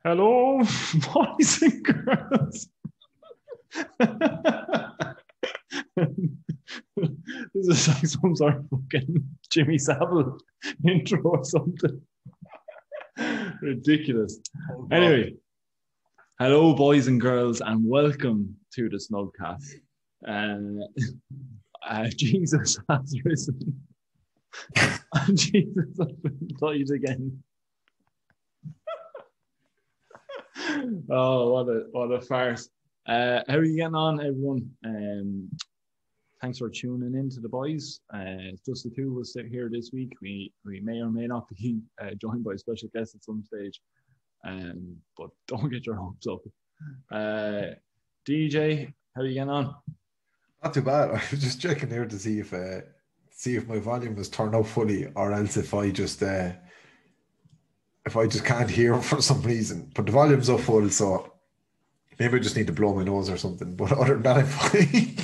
Hello, boys and girls. This is like some sort of fucking Jimmy Savile intro or something. Ridiculous. Anyway, hello, boys and girls, and welcome to the Snugcast. Jesus has risen. And Jesus has been died again. Oh, what a farce. How are you getting on, everyone? Thanks for tuning in to the boys. It's just the two of us here this week. We may or may not be joined by a special guest at some stage, but don't get your hopes up. DJ, how are you getting on? Not too bad. I was just checking here to see if my volume was turned up fully, or else if I just can't hear for some reason. But the volume's up full, so maybe I just need to blow my nose or something. But other than that, I'm fine.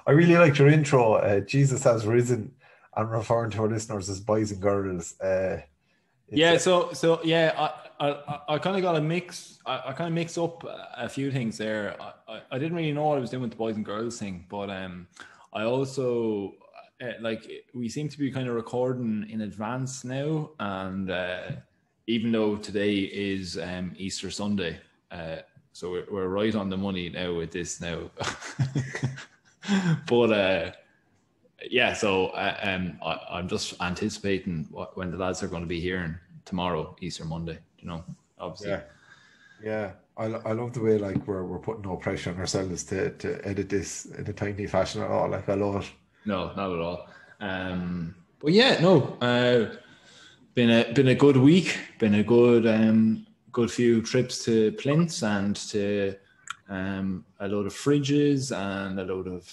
I really liked your intro. Jesus has risen, and referring to our listeners as boys and girls. I kind of got a mix. I kind of mixed up a few things there. I didn't really know what I was doing with the boys and girls thing, but I also we seem to be kind of recording in advance now, and even though today is Easter Sunday, so we're right on the money now with this now. But so I'm just anticipating when the lads are going to be here tomorrow, Easter Monday. You know, obviously. Yeah. I love the way we're putting no pressure on ourselves to edit this in a tiny fashion at all. I love it. No, not at all. But yeah, no. Been a good week. Been a good few trips to plinths and to a load of fridges and a load of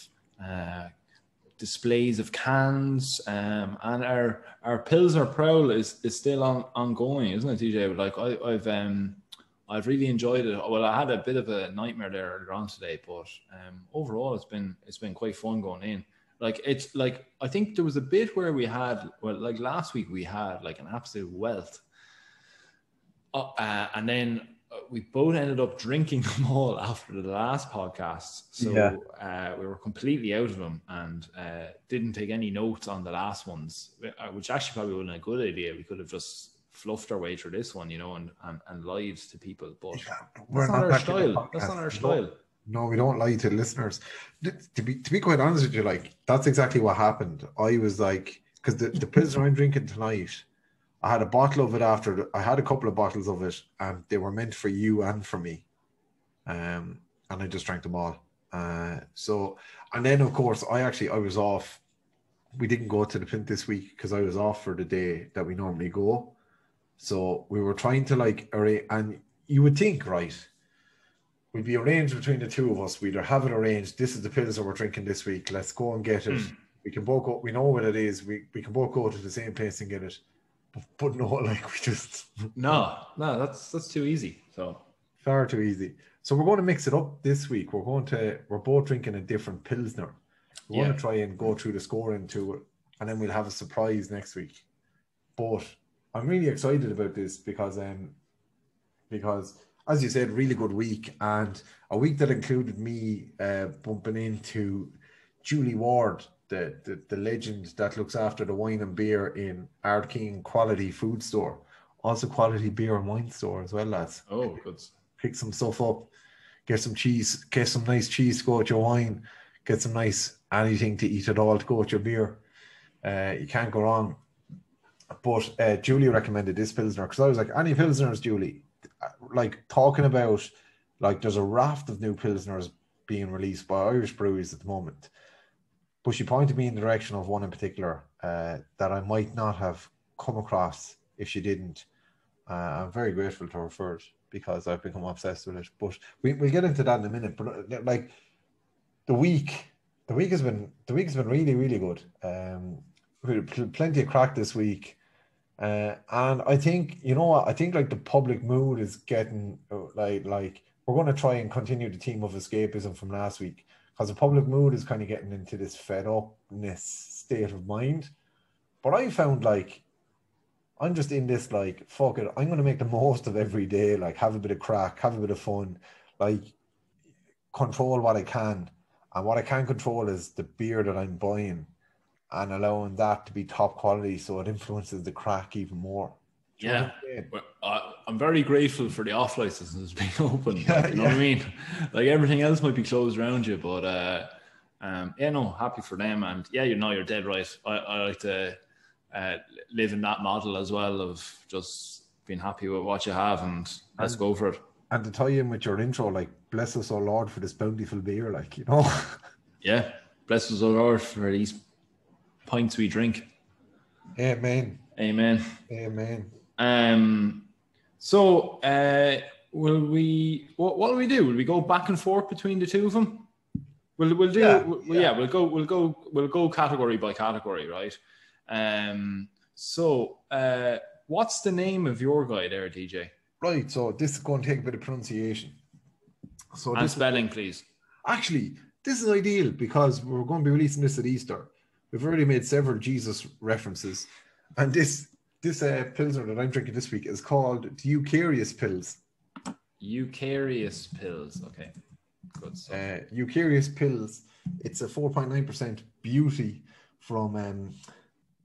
displays of cans. And our Pilsner prowl is still ongoing, isn't it, TJ? Like I've really enjoyed it. Well, I had a bit of a nightmare there earlier on today, but overall it's been quite fun going in. It's I think there was a bit where we had, last week we had like an absolute wealth, and then we both ended up drinking them all after the last podcast. So we were completely out of them and didn't take any notes on the last ones, which actually probably wasn't a good idea. We could have just fluffed our way through this one, you know, and lied to people. But that's not our style. That's not our style. No, we don't lie to the listeners. To be quite honest with you, that's exactly what happened. I was because the Pilsner I'm drinking tonight, I had a bottle of it I had a couple of bottles of it, and they were meant for you and for me. And I just drank them all. And then of course I was off. We didn't go to the pint this week because I was off for the day that we normally go. So we were trying to arrange, and you would think, right, we'd be arranged between the two of us. We'd have it arranged. This is the pills that we're drinking this week. Let's go and get it. We can both go. We know what it is. We can both go to the same place and get it. But no, we just no. That's too easy. So far too easy. So we're going to mix it up this week. We're both drinking a different Pilsner. We're going to try and go through the scoring to it, and then we'll have a surprise next week. But I'm really excited about this because as you said, really good week, and a week that included me bumping into Julie Ward, the legend that looks after the wine and beer in Ard King Quality Food Store, also quality beer and wine store as well, lads. Oh, good. Pick some stuff up, get some cheese, get some nice cheese to go with your wine, get some nice anything to eat at all to go with your beer. You can't go wrong. But Julie recommended this Pilsner because I was like, any Pilsners, Julie? Talking about there's a raft of new Pilsners being released by Irish breweries at the moment. But she pointed me in the direction of one in particular that I might not have come across if she didn't. I'm very grateful to her for it because I've become obsessed with it. But we'll get into that in a minute. But the week has been really, really good. Plenty of crack this week. And I think, you know what, I think the public mood is getting we're going to try and continue the theme of escapism from last week, because the public mood is kind of getting into this fed upness state of mind. But I found I'm just in this, like, fuck it, I'm going to make the most of every day, like, have a bit of crack, have a bit of fun, like, control what I can. And what I can control is the beer that I'm buying and allowing that to be top quality so it influences the crack even more. Do you know what Yeah. I'm saying? Well, I'm very grateful for the off licenses being open. Yeah, Like, you know what I mean? Like everything else might be closed around you, but yeah, no, happy for them. And yeah, you're dead right. I like to live in that model as well of just being happy with what you have and let's go for it. And to tie in with your intro, like, bless us, O Lord, for this bountiful beer, like, you know. Yeah, bless us, O Lord, for these pints we drink. Amen. Amen. Amen. So will we? What will we do? Will we go back and forth between the two of them? We'll go category by category, right? So what's the name of your guy there, DJ? Right, so this is going to take a bit of pronunciation. So and spelling, please. Actually, this is ideal because we're going to be releasing this at Easter. We've already made several Jesus references, and this Pilsner that I'm drinking this week is called the Eucharius Pils. Eucharius Pils, okay, good stuff. Eucharius Pils. It's a 4.9% beauty from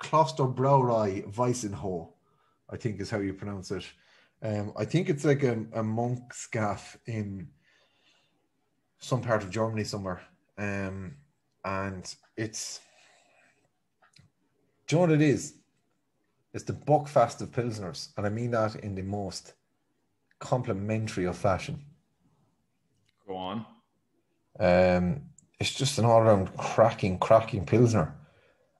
Kloster Brauerei Weissenoher, I think is how you pronounce it. I think it's like a monk's gaff in some part of Germany somewhere. And it's, do you know what it is? It's the Buckfast of Pilsners. And I mean that in the most complimentary of fashion. Go on. It's just an all-around cracking Pilsner.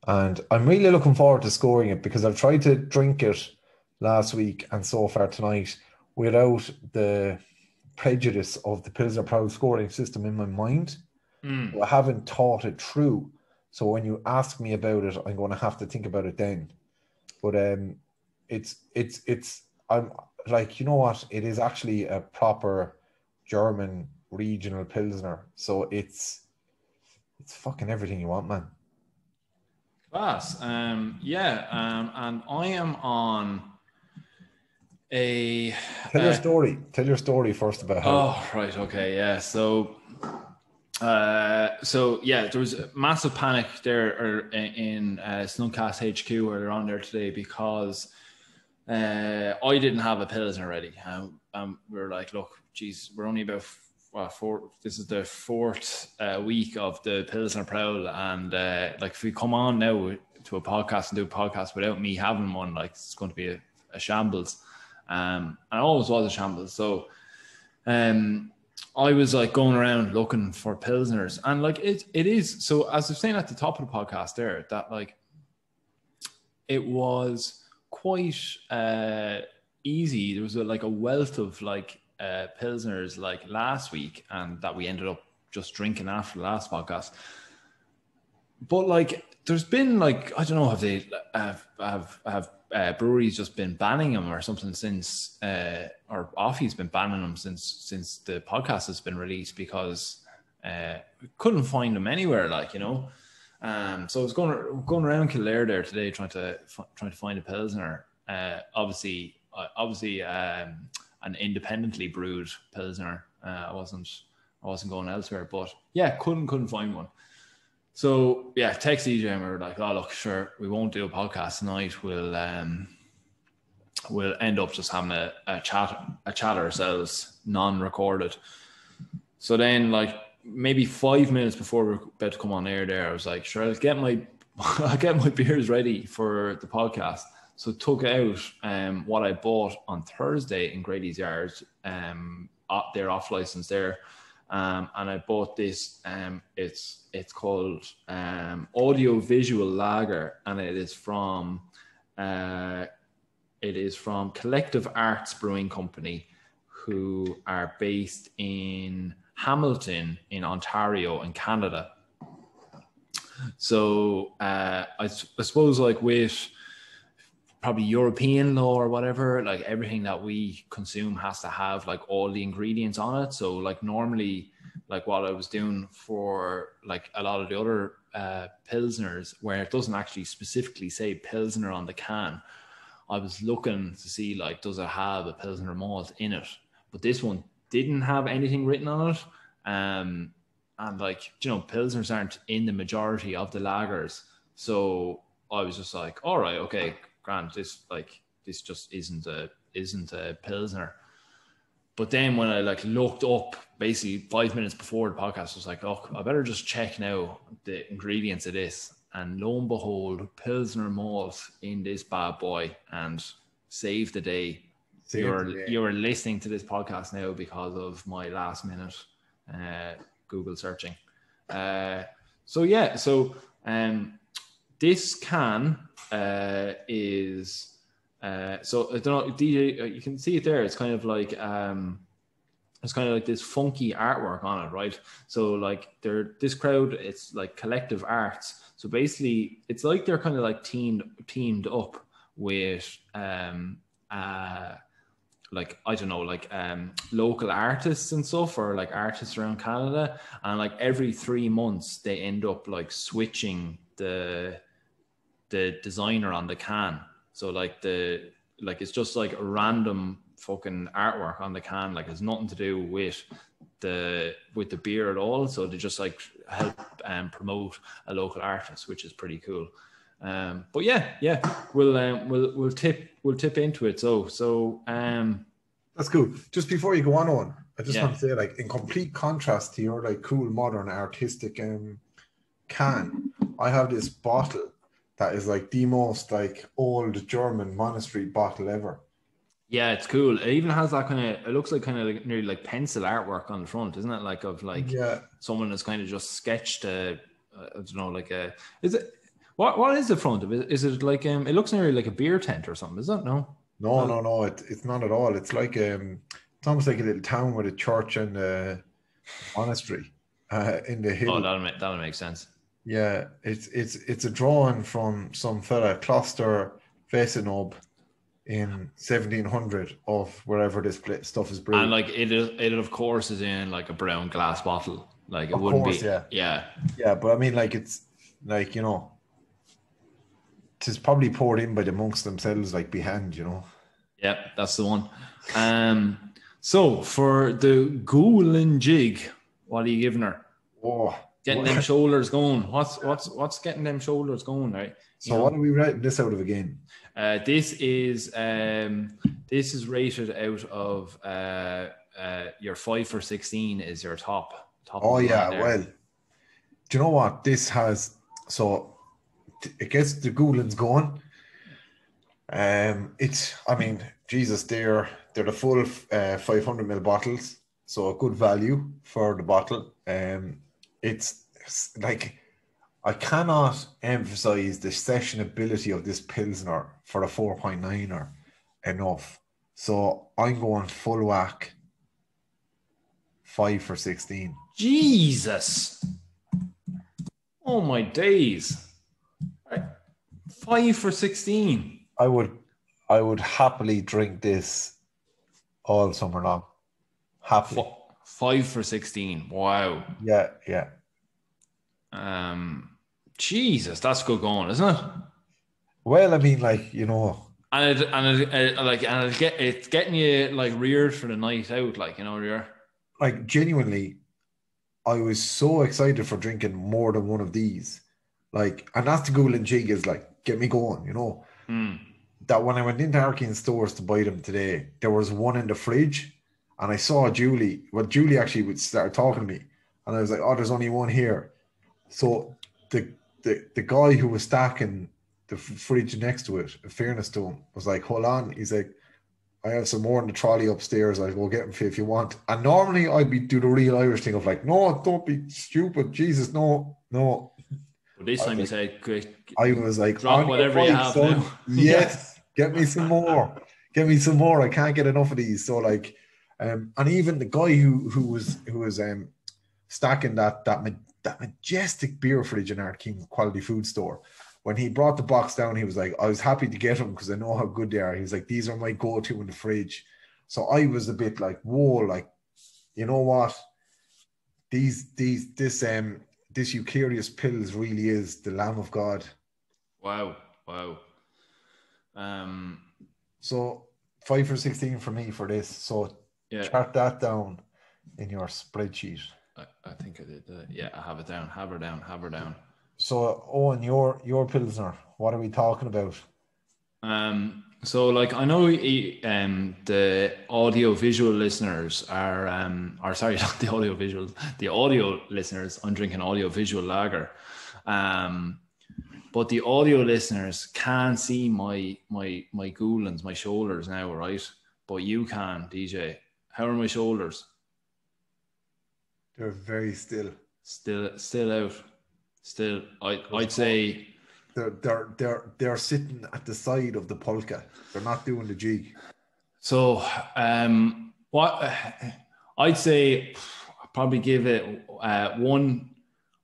And I'm really looking forward to scoring it because I've tried to drink it last week and so far tonight without the prejudice of the Pilsner Proud scoring system in my mind. So I haven't thought it through. So when you ask me about it, I'm going to have to think about it then. But I'm like, you know what? It is actually a proper German regional Pilsner. So it's fucking everything you want, man. Class. And I am on a... Tell your story. Tell your story first about how... Oh, right. Okay. Yeah. So there was a massive panic there in Snugcast HQ where they're on there today because I didn't have a Pilsner ready. We were like, look, geez, we're only about this is the fourth week of the Pilsner Prowl, and like if we come on now to a podcast and do a podcast without me having one, like it's going to be a shambles. And it always was a shambles. So I was like going around looking for Pilsners, and like it is. So as I was saying at the top of the podcast there, that like it was quite easy. There was like a wealth of like Pilsners like last week, and that we ended up just drinking after the last podcast. But like there's been like, I don't know, have they have breweries just been banning them or something since or Offie's been banning them since the podcast has been released because we couldn't find them anywhere, like, you know. So I was going around Kildare there today trying to find a Pilsner. Obviously an independently brewed Pilsner. I wasn't going elsewhere, but yeah, couldn't find one. So yeah, text EJ and we were like, oh look, sure, we won't do a podcast tonight. We'll end up just having a chat ourselves, non-recorded. So then, like maybe 5 minutes before we're about to come on air, there I was like, sure, I'll get my beers ready for the podcast. So took out what I bought on Thursday in Grady's Yard, their off license there. And I bought this. It's called Audiovisual Lager, and it is from Collective Arts Brewing Company, who are based in Hamilton in Ontario in Canada. So I suppose like with probably European law or whatever, like everything that we consume has to have like all the ingredients on it. So like normally, like what I was doing for like a lot of the other Pilsners, where it doesn't actually specifically say Pilsner on the can, I was looking to see, like, does it have a Pilsner malt in it? But this one didn't have anything written on it. And like, you know, Pilsners aren't in the majority of the lagers. So I was just like, all right, okay, grand. This just isn't a Pilsner. But then when I like looked up basically 5 minutes before the podcast, I was like, oh, I better just check now the ingredients of this. And lo and behold, Pilsner malt in this bad boy, and save the day. You're listening to this podcast now because of my last minute Google searching. This can is so I don't know, DJ, you can see it there. It's kind of like this funky artwork on it, right? So like this crowd, it's like Collective Arts. So basically, it's like they're kind of like teamed up with like, I don't know, like local artists and stuff, or like artists around Canada, and like every 3 months they end up like switching the designer on the can. So like it's just like a random fucking artwork on the can, like it's nothing to do with the beer at all. So they just like help promote a local artist, which is pretty cool. But yeah, we'll tip into it. So that's cool. Just before you go on, I just want to say, like, in complete contrast to your like cool modern artistic can, I have this bottle that is like the most like old German monastery bottle ever. Yeah, it's cool. It even has that kind of, it looks like kind of like nearly like pencil artwork on the front, isn't it? Like of like someone has kind of just sketched I don't know, like is it, what is the front of it? Is it like it looks nearly like a beer tent or something, is that? No, it's not at all. It's like it's almost like a little town with a church and a monastery in the hill. Oh, that'll make sense. Yeah, it's a drawing from some fella, Kloster Weissenoher, in 1700 of wherever this stuff is brewed. And like it of course is in like a brown glass bottle. Like it wouldn't be. Yeah. But I mean, like, it's like, you know, it's probably poured in by the monks themselves, like behand, you know. Yeah, that's the one. So for the Goulin jig, what are you giving her? Oh, getting them shoulders going. What's getting them shoulders going, right? So what are we rating this out of again? This is rated out of your 5 for 16 is your top. Oh yeah, well, do you know what this has? So it gets the Goulins going. Jesus, they're the full 500ml bottles, so a good value for the bottle. It's like, I cannot emphasize the sessionability of this Pilsner for a 4.9er enough. So I'm going full whack 5 for 16. Jesus. Oh my days. 5 for 16. I would happily drink this all summer long. Happily. 5 for 16. Wow. Yeah. Jesus, that's good going, isn't it? Well, I mean, like, you know, and it's getting you like reared for the night out, like, you know, you're like, genuinely, I was so excited for drinking more than one of these, like, and that's the Goulin jig, is like, get me going, you know. That when I went into Arcane stores to buy them today, there was one in the fridge, and I saw Julie actually would start talking to me, and I was like, oh, there's only one here. So the guy who was stacking the fridge next to it, in fairness to him, was like, hold on. He's like, I have some more in the trolley upstairs. I'll go get them for you if you want. And normally I'd do the real Irish thing of like, no, don't be stupid. Jesus, no. But this time you said, I was like, drop whatever you have now. Yes, get me some more. I can't get enough of these. So like, and even the guy who was stacking that majestic beer fridge in our King Quality Food Store, when he brought the box down, he was like, I was happy to get them because I know how good they are. He was like, these are my go-to in the fridge. So I was a bit like, whoa, like, you know what? This Eucharius Pils really is the Lamb of God. Wow. So 5 for 16 for me for this. So chart that down in your spreadsheet. I think I did. Yeah, I have it down. Have her down. So Owen, your Pilsner, what are we talking about? So like I know the audio-visual listeners are or sorry, not the audio-visual, the audio listeners. I'm drinking Audiovisual Lager. But the audio listeners can't see my goulans, my shoulders now, right? But you can, DJ. How are my shoulders? They're very still. Still out. Still, I'd say they're sitting at the side of the polka. They're not doing the jig. So, what I'd say, I'd probably give it one.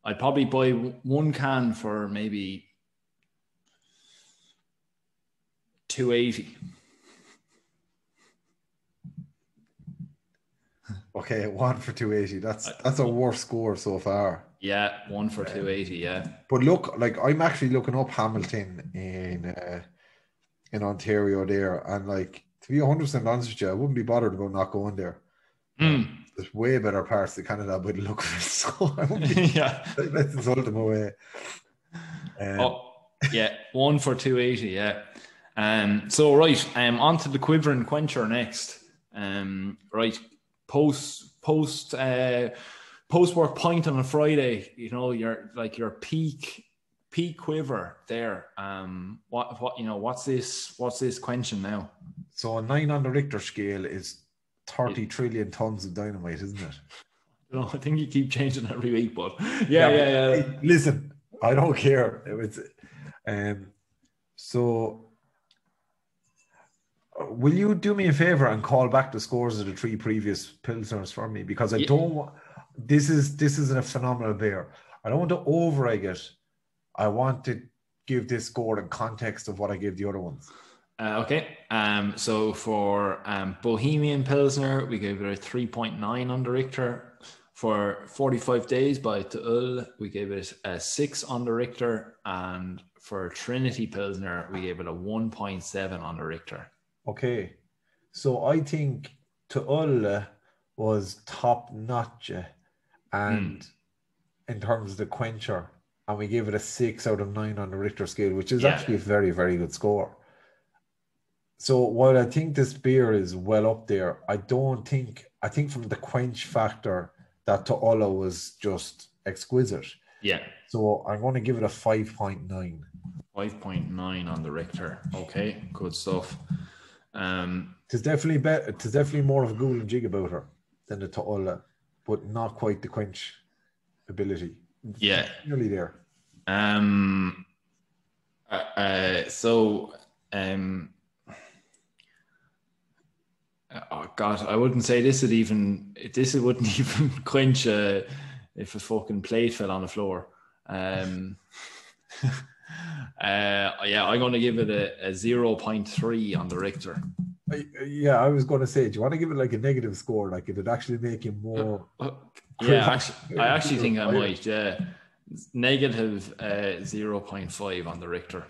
I'd probably buy one can for maybe 280. Okay, 1 for 280. That's a worse score so far. Yeah, 1 for 280. Yeah. But look, like I'm actually looking up Hamilton in Ontario there, and like to be 100% honest with you, I wouldn't be bothered about not going there. There's way better parts of Canada by the look of it, so I won't be. Let's insult them away. 1 for 280. Yeah. So right, on to the quiver and quencher next. Right, post work pint on a Friday. You know, your peak quiver there. What's this quenching now? So a 9 on the Richter scale is 30 trillion tons of dynamite, isn't it? No, I think you keep changing every week, but yeah. Hey, listen, I don't care. So will you do me a favor and call back the scores of the 3 previous Pilsners for me? Because I don't want, this is a phenomenal beer. I don't want to over-egg it. I want to give this score in context of what I gave the other ones. Okay. So for Bohemian Pilsner, we gave it a 3.9 on the Richter. For 45 Days by Tuul, we gave it a 6 on the Richter. And for Trinity Pilsner, we gave it a 1.7 on the Richter. Okay. So I think Tuul was top notch and in terms of the quencher, and we gave it a 6 out of 9 on the Richter scale, which is actually a very, very good score. So while I think this beer is well up there, I think from the quench factor that Tuul was just exquisite. Yeah. So I'm going to give it a 5.9. 5.9 on the Richter. Okay, good stuff. It's definitely better. It's definitely more of a ghoul and jig about her than the Tuul, but not quite the quench ability. Yeah, nearly there. Oh God, I wouldn't say this wouldn't even quench if a fucking plate fell on the floor. I'm going to give it a 0.3 on the Richter. I was going to say, do you want to give it like a negative score? Like, if it actually make you more? I actually think I might. Yeah, negative 0.5 on the Richter.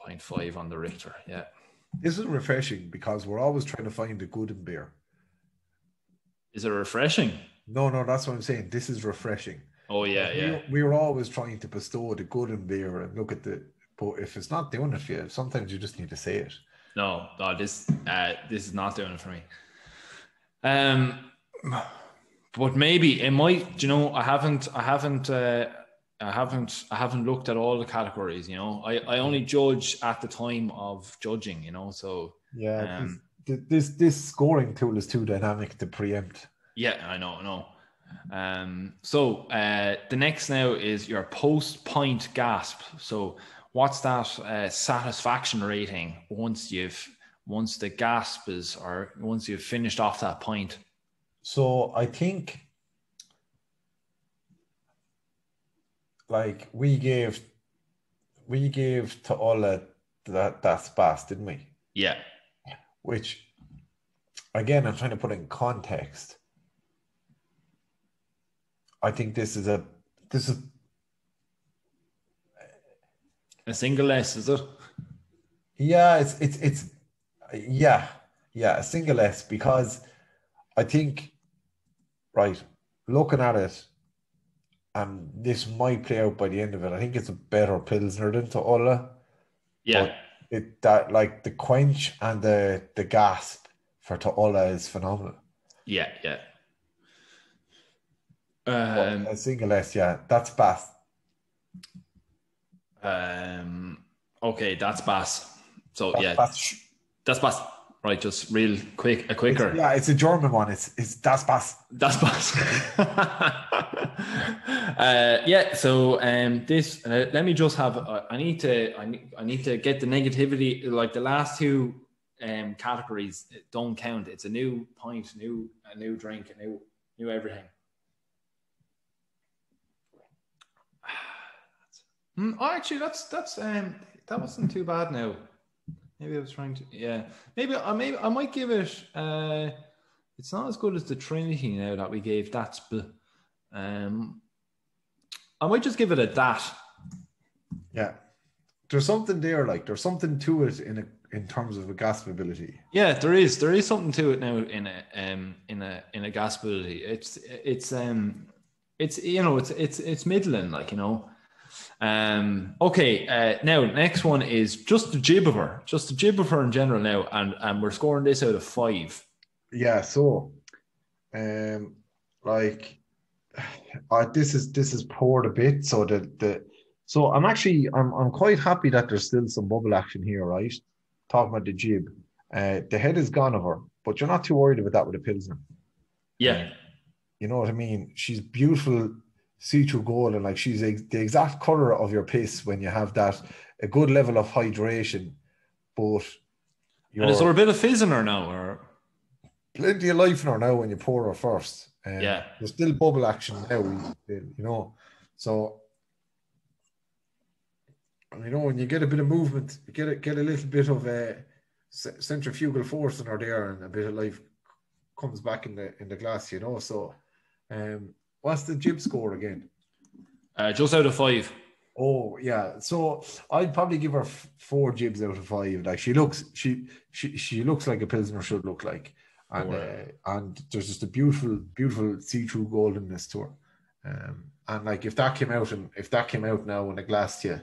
0.5 on the Richter. Yeah. This is refreshing because we're always trying to find a good in beer. Is it refreshing? No, that's what I'm saying. This is refreshing. Oh yeah, we were always trying to bestow the good in beer and look at but if it's not doing it for you, sometimes you just need to say it. No, this is not doing it for me. But maybe it might. You know, I haven't looked at all the categories. You know, I only judge at the time of judging. You know, so yeah. This scoring tool is too dynamic to preempt. Yeah, I know. So the next now is your post-pint gasp. So what's that satisfaction rating once the gasp is, or once you've finished off that pint? So I think like we gave to Ola that spas, didn't we? Yeah. Which again, I'm trying to put in context. I think this is a single S, is it? Yeah, it's a single S, because I think, right, looking at it, and this might play out by the end of it, I think it's a better Pilsner than to Ulla, Yeah, but that like the quench and the gasp for to Ulla is phenomenal. yeah, yeah. But a single S, yeah, that's Bass. Okay, that's Bass. So That's yeah, Bass. that's Bass. Right, just real quick, a quicker. It's a German one. It's das Bass. That's Bass. Yeah. So this. Let me just have. I need to get the negativity. Like the last two categories don't count. It's a new pint, a new drink, a new everything. Actually, that wasn't too bad now. Maybe I was trying to, yeah. Maybe I might give it. It's not as good as the Trinity now that we gave that. I might just give it a that. Yeah, there's something there. Like there's something to it in terms of a gaspability. Yeah, there is something to it now in a gaspability. It's middling, like, you know. Okay, now next one is just the jib of her in general now, and we're scoring this out of 5. Yeah, so like this is poured a bit, so so I'm quite happy that there's still some bubble action here, right? Talking about the jib. The head is gone of her, but you're not too worried about that with a Pilsner. Yeah. You know what I mean? She's beautiful, see-through gold, and like she's the exact color of your piss when you have a good level of hydration, but and is there a bit of fizz in her now, or plenty of life in her now when you pour her first? Yeah. There's still bubble action now, you know. So, you know, when you get a bit of movement, you get a little bit of centrifugal force in her there, and a bit of life comes back in the glass, you know. So, what's the jib score again? Just out of 5. Oh yeah, so I'd probably give her 4 jibs out of 5. Like she looks like a Pilsner should look like, and there's just a beautiful see-through goldenness to her. And like if that came out now in a glass to you,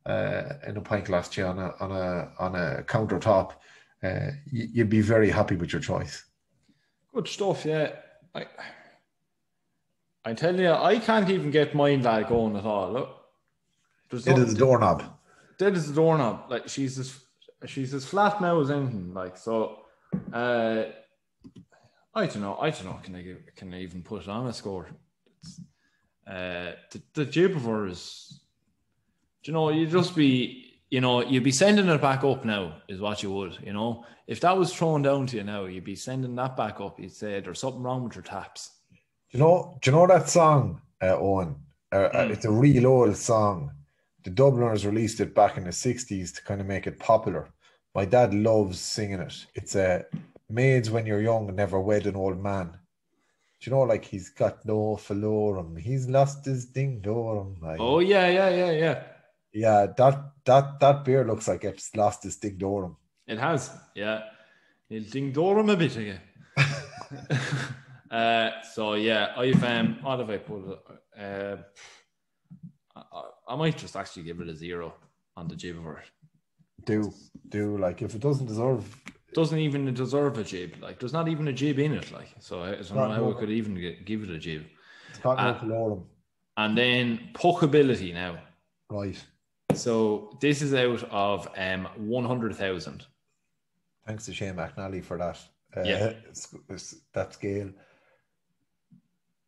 in a pint glass to you on a countertop, you'd be very happy with your choice. Good stuff, yeah. I tell you, I can't even get mine that going at all. Look. Dead as a doorknob. Dead as a doorknob. Like she's as flat now as anything. Like so, I don't know. Can I even put it on a score? The jib of her is. Do you know? You'd be sending it back up now. Is what you would. You know, if that was thrown down to you now, you'd be sending that back up. You'd say there's something wrong with your taps. Do you know that song, Owen? It's a real old song. The Dubliners released it back in the 60s to kind of make it popular. My dad loves singing it. It's Maids When You're Young, Never Wed an Old Man. Do you know, like, he's got no falorum, he's lost his ding dorum. Like, oh, yeah. Yeah, that beer looks like it's lost its ding dorum. It has, yeah. It'll ding dorum a bit again. So, yeah, what have I put it? I might just actually give it a 0 on the jib of her. Do like if it doesn't even deserve a jib. Like there's not even a jib in it. Like so, I don't know how I could even give it a jib. It's got no colorum. And then puckability now. Right. So this is out of 100,000. Thanks to Shane McNally for that. Yeah. That scale.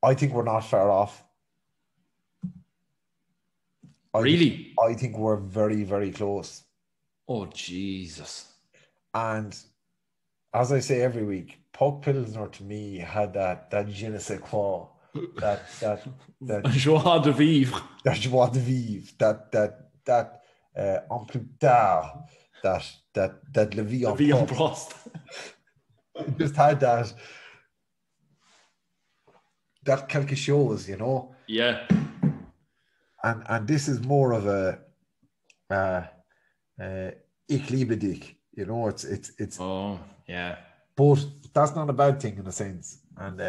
I think we're not far off. Really? I think we're very, very close. Oh, Jesus. And as I say every week, Puck Pilsner to me had that je ne sais quoi, that joie de vivre. That joie de vivre, that en plus tard, that la vie en prost. It just had that quelque chose, you know? Yeah. And this is more of ich liebe dich. You know, it's. Oh, yeah. But that's not a bad thing in a sense. And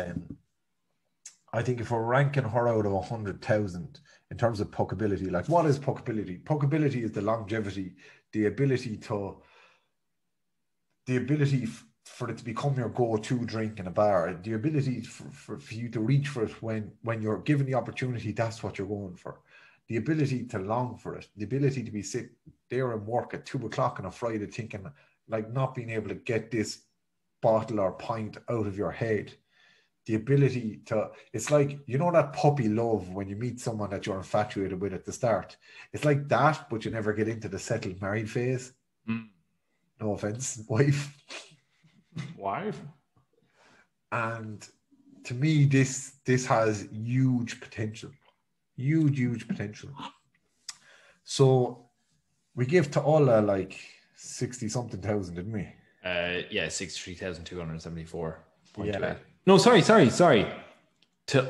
I think if we're ranking her out of 100,000 in terms of puckability, like what is puckability? Puckability is the longevity, the ability for it to become your go-to drink in a bar, the ability for you to reach for it when you're given the opportunity, that's what you're going for. The ability to long for it, the ability to be sit there and work at 2 o'clock on a Friday thinking, like, not being able to get this bottle or pint out of your head. The ability to, it's like, you know, that puppy love when you meet someone that you're infatuated with at the start. It's like that, but you never get into the settled married phase. No offense, wife. And to me, this has huge potential. Huge potential. So we gave to Ola like 60-something thousand, didn't we? Yeah, 63,274. Yeah. No, sorry. To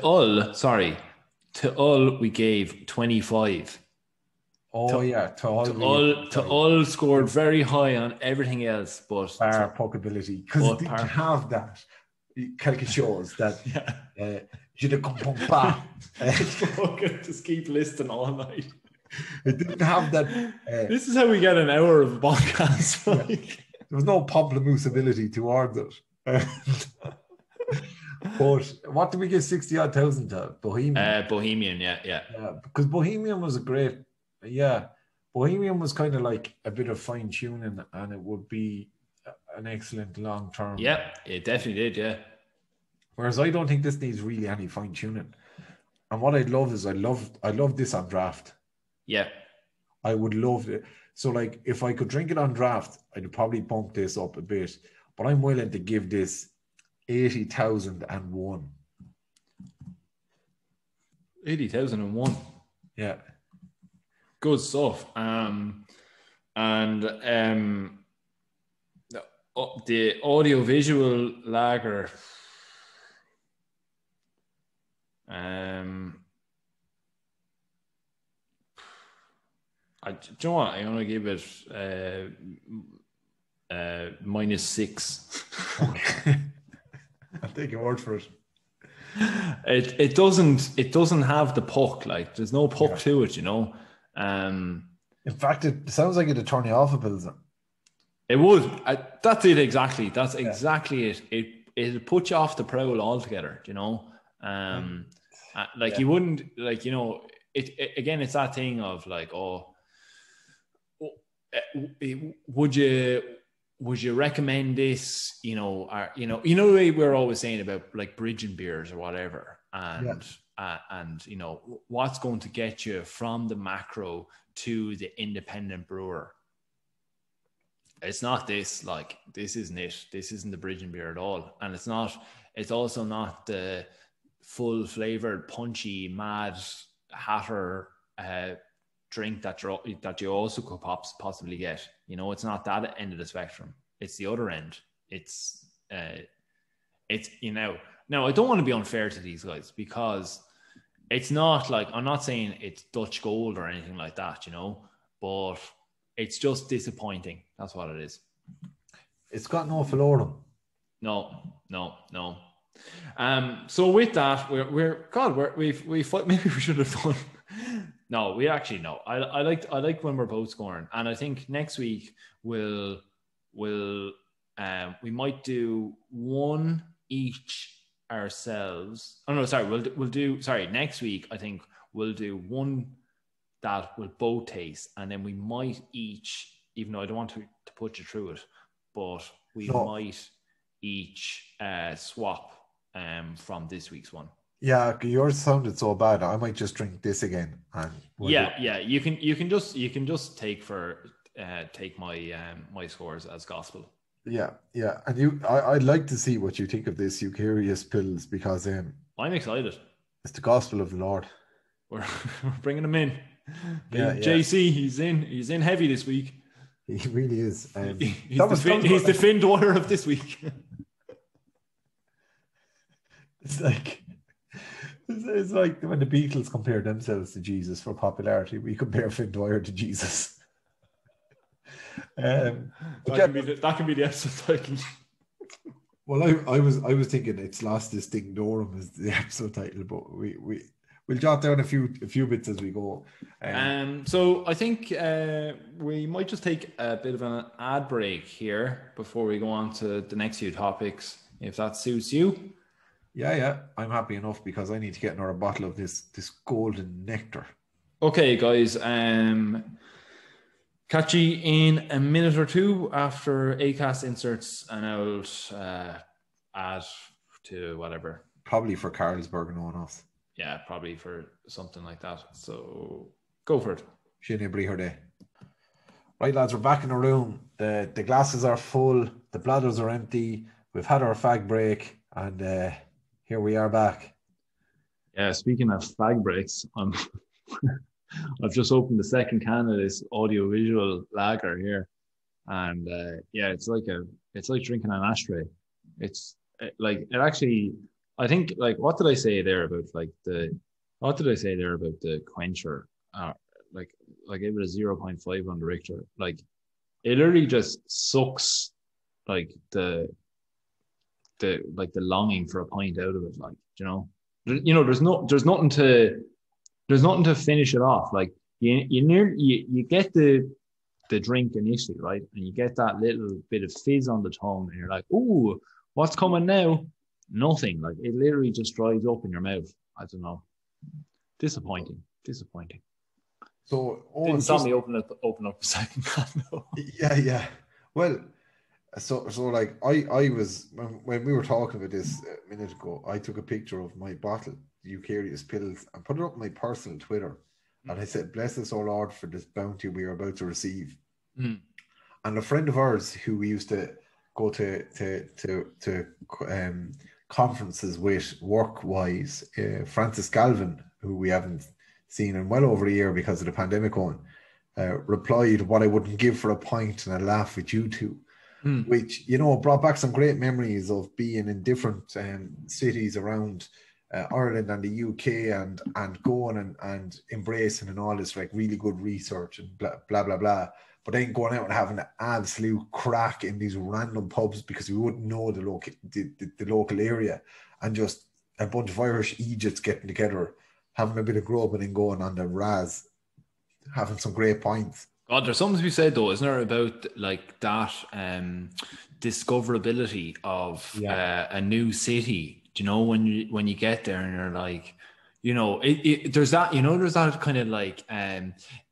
Ull, we gave 25. Oh, yeah. To Ull scored very high on everything else, but bar puckability, because it didn't have that. Quelque chose that je ne comprends pas. Just keep listening all night. It didn't have that. This is how we get an hour of a podcast. Like. There was no pamplemouseability towards it. But what did we get 60-odd thousand to? Bohemian. Bohemian, yeah. Because Bohemian was a great, Bohemian was kind of like a bit of fine tuning, and it would be an excellent long term. Yeah, it definitely did. Yeah. Whereas I don't think this needs really any fine tuning. And what I'd love is I love this on draft. Yeah. I would love it. So like if I could drink it on draft, I'd probably bump this up a bit. But I'm willing to give this 80,001. 80,001. Yeah. Good stuff. The audiovisual lager. Do you know what? I'm gonna give it -6. I'll take your word for it. It doesn't have the puck. Like there's no puck to it, you know. In fact, it sounds like it'd turn you off a Pilsner. It would. That's it exactly. That's exactly it. It'd put you off the prowl altogether, you know. You wouldn't, like, you know. It again. It's that thing of like, would you recommend this? You know, or, you know the way we're always saying about like bridging beers or whatever, and you know what's going to get you from the macro to the independent brewer. It's not this, like, this isn't it. This isn't the bridging beer at all. And it's also not the full flavored, punchy, mad hatter drink that you also could possibly get. You know, it's not that end of the spectrum. It's the other end. It's you know, now I don't want to be unfair to these guys, because it's not like, I'm not saying it's Dutch gold or anything like that, you know, but it's just disappointing. That's what it is. It's got no florum. No. So with that, we've maybe we should have done. No, we actually no. I like when we're both scoring, and I think next week we might do one each ourselves. Oh no, sorry, we'll do next week. I think we'll do one that will both taste, and then we might each, even though I don't want to put you through it, but we might each swap from this week's one. Yeah, yours sounded so bad. I might just drink this again. And you can just take my scores as gospel. Yeah, and I'd like to see what you think of this Eucharius Pils, because I'm excited. It's the gospel of the Lord. We're bringing him in. JC, he's in heavy this week. He really is. He's the Finn Dwyer of this week. It's like when the Beatles compared themselves to Jesus for popularity, we compare Finn Dwyer to Jesus. That can be the episode title. Well, I was thinking It's Lost This Thing Durham is the episode title, but we'll jot down a few bits as we go. So I think we might just take a bit of an ad break here before we go on to the next few topics, if that suits you. Yeah, I'm happy enough because I need to get another bottle of this golden nectar. Okay, guys. Catch you in a minute or two after Acast inserts an old ad to whatever. Probably for Carlsberg and no one else. Yeah, probably for something like that. So go for it. Right, lads, we're back in the room. The glasses are full. The bladders are empty. We've had our fag break, and here we are back. Yeah, speaking of fag breaks, I've just opened the second can of this Audiovisual Lager here, and it's like drinking an ashtray. It's like it actually. I think what did I say there about the quencher? Like I gave it a 0.5 on the Richter. Like it literally just sucks like the longing for a pint out of it. Like there's nothing to finish it off. Like you get the drink initially, right, and you get that little bit of fizz on the tongue, and you're like, ooh, what's coming now? Nothing. Like it literally just dries up in your mouth. I don't know. Disappointing. So didn't stop me open up the second can. No. Yeah. Well, so like I was when we were talking about this a minute ago, I took a picture of my bottle, Eucharius Pils, and put it up on my personal Twitter, and I said, "Bless us, O Lord, for this bounty we are about to receive." And a friend of ours who we used to go to conferences with work-wise, Francis Galvin, who we haven't seen in well over a year because of the pandemic going, replied, "What I wouldn't give for a pint and a laugh with you two," which, brought back some great memories of being in different cities around Ireland and the UK and going and embracing and all this like really good research and blah, blah, blah, blah. But then going out and having an absolute crack in these random pubs because we wouldn't know the local area, and just a bunch of Irish Egypts getting together, having a bit of grub and then going on the Raz, having some great pints. God, there's something to be said though, isn't there, about like that discoverability of a new city. Do you know when you get there and you're like, there's that kind of like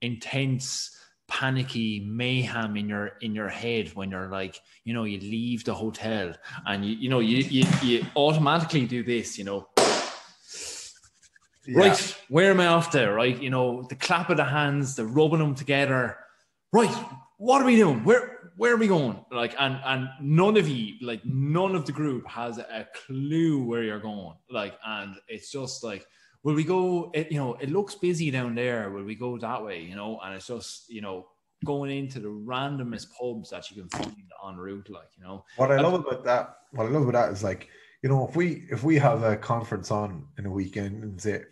intense, panicky mayhem in your head when you're like, you leave the hotel and you automatically do this, right, where am I off to, right? The clap of the hands, the rubbing them together, right? What are we doing? Where are we going? Like, and none of the group has a clue where you're going. Like, and it's just like, will we go? It looks busy down there. Will we go that way? And it's just, going into the randomest pubs that you can find en route. Like, What I love about that is like, if we have a conference on in a weekend and say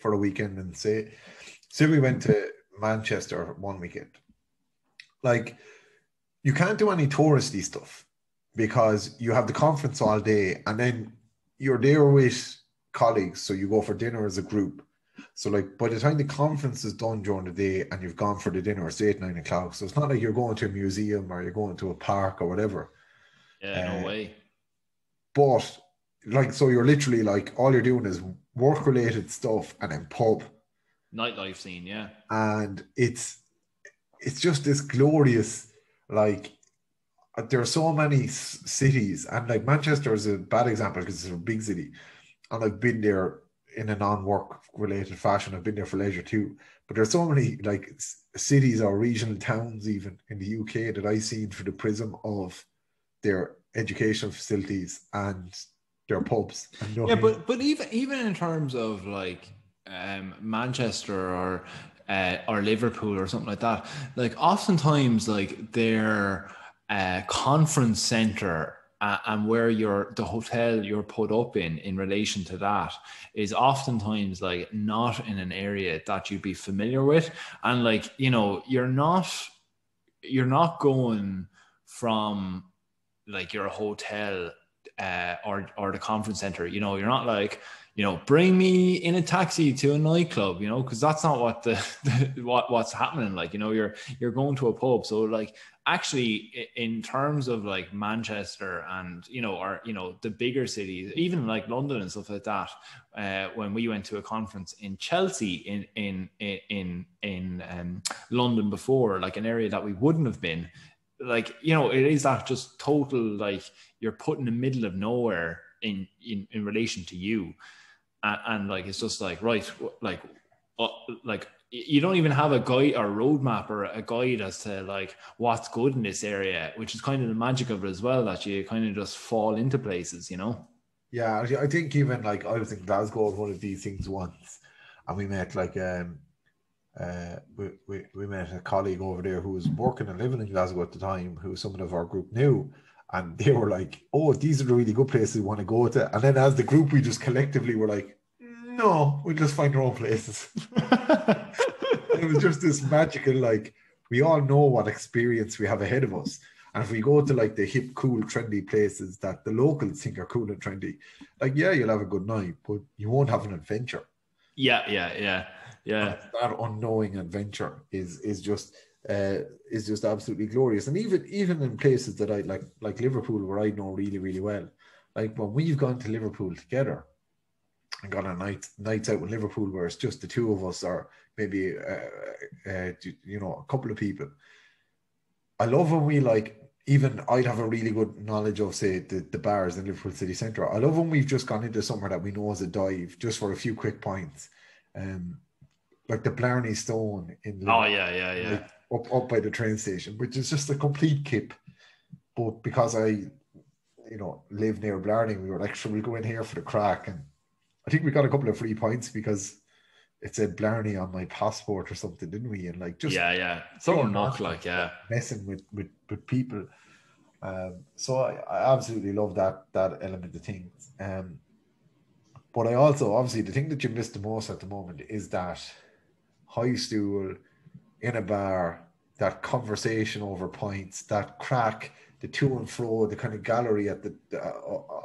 we went to Manchester one weekend, like, you can't do any touristy stuff because you have the conference all day and then you're there with colleagues. So you go for dinner as a group. So like by the time the conference is done during the day and you've gone for the dinner, it's 8-9 o'clock. So it's not like you're going to a museum or you're going to a park or whatever. Yeah, no way. But like, so you're literally like, all you're doing is work related stuff and then pub. Nightlife scene, yeah. And it's just this glorious, like, there are so many cities, and like Manchester is a bad example because it's a big city, and I've been there in a non-work related fashion. I've been there for leisure too, but there's so many like cities or regional towns even in the UK that I've seen through the prism of their educational facilities and their pubs. Yeah, but even in terms of like Manchester or Liverpool or something like that, like oftentimes like their conference center and where the hotel you're put up in relation to that is oftentimes like not in an area that you'd be familiar with, and like you're not you're not going from like your hotel or the conference center, you know, you're not like, you know, bring me in a taxi to a nightclub, you know, because that's not what what's happening. Like, you know, you're going to a pub. So like, actually, in terms of like Manchester and, you know, or, you know, the bigger cities, even like London and stuff like that, when we went to a conference in Chelsea in London before, like an area that we wouldn't have been, like, you know, it is that just total, like, you're put in the middle of nowhere in relation to you. And like, it's just like, right, like you don't even have a guide or roadmap or a guide as to like what's good in this area, which is kind of the magic of it as well, that you kind of just fall into places, you know? Yeah, I think even like I was in Glasgow one of these things once, and we met like we met a colleague over there who was working and living in Glasgow at the time, who someone of our group knew, and they were like, "Oh, these are the really good places we want to go to." And then as the group, we just collectively were like, "No, we'll just find our own places." It was just this magical, like, we all know what experience we have ahead of us. And if we go to like the hip, cool, trendy places that the locals think are cool and trendy, like, yeah, you'll have a good night, but you won't have an adventure. Yeah. And that unknowing adventure is just absolutely glorious. And even in places that I like Liverpool, where I know really, really well, like when we've gone to Liverpool together and gone on nights out in Liverpool where it's just the two of us, or maybe you know, a couple of people. I love when we, like, even I'd have a really good knowledge of, say, the bars in Liverpool city centre. I love when we've just gone into somewhere that we know is a dive just for a few quick pints. Like the Blarney Stone in Liverpool, like up by the train station, which is just a complete kip. But because I, you know, live near Blarney, we were like, sure, we'll go in here for the crack. And I think we got a couple of free pints because it said Blarney on my passport or something, didn't we? And like, just something knock, like, messing with people. So I absolutely love that element of things. But I also, obviously, the thing that you miss the most at the moment is that high stool in a bar, that conversation over pints, that crack, the to and fro, the kind of gallery at the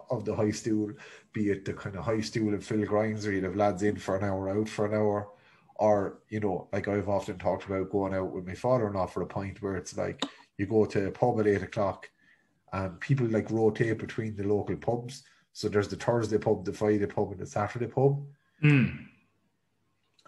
of the high stool, be it the kind of high stool in Phil Grimes, where you'd have lads in for an hour, out for an hour, or, you know, like I've often talked about going out with my father-in-law for a pint, where it's like you go to a pub at 8 o'clock and people like rotate between the local pubs. So there's the Thursday pub, the Friday pub, and the Saturday pub.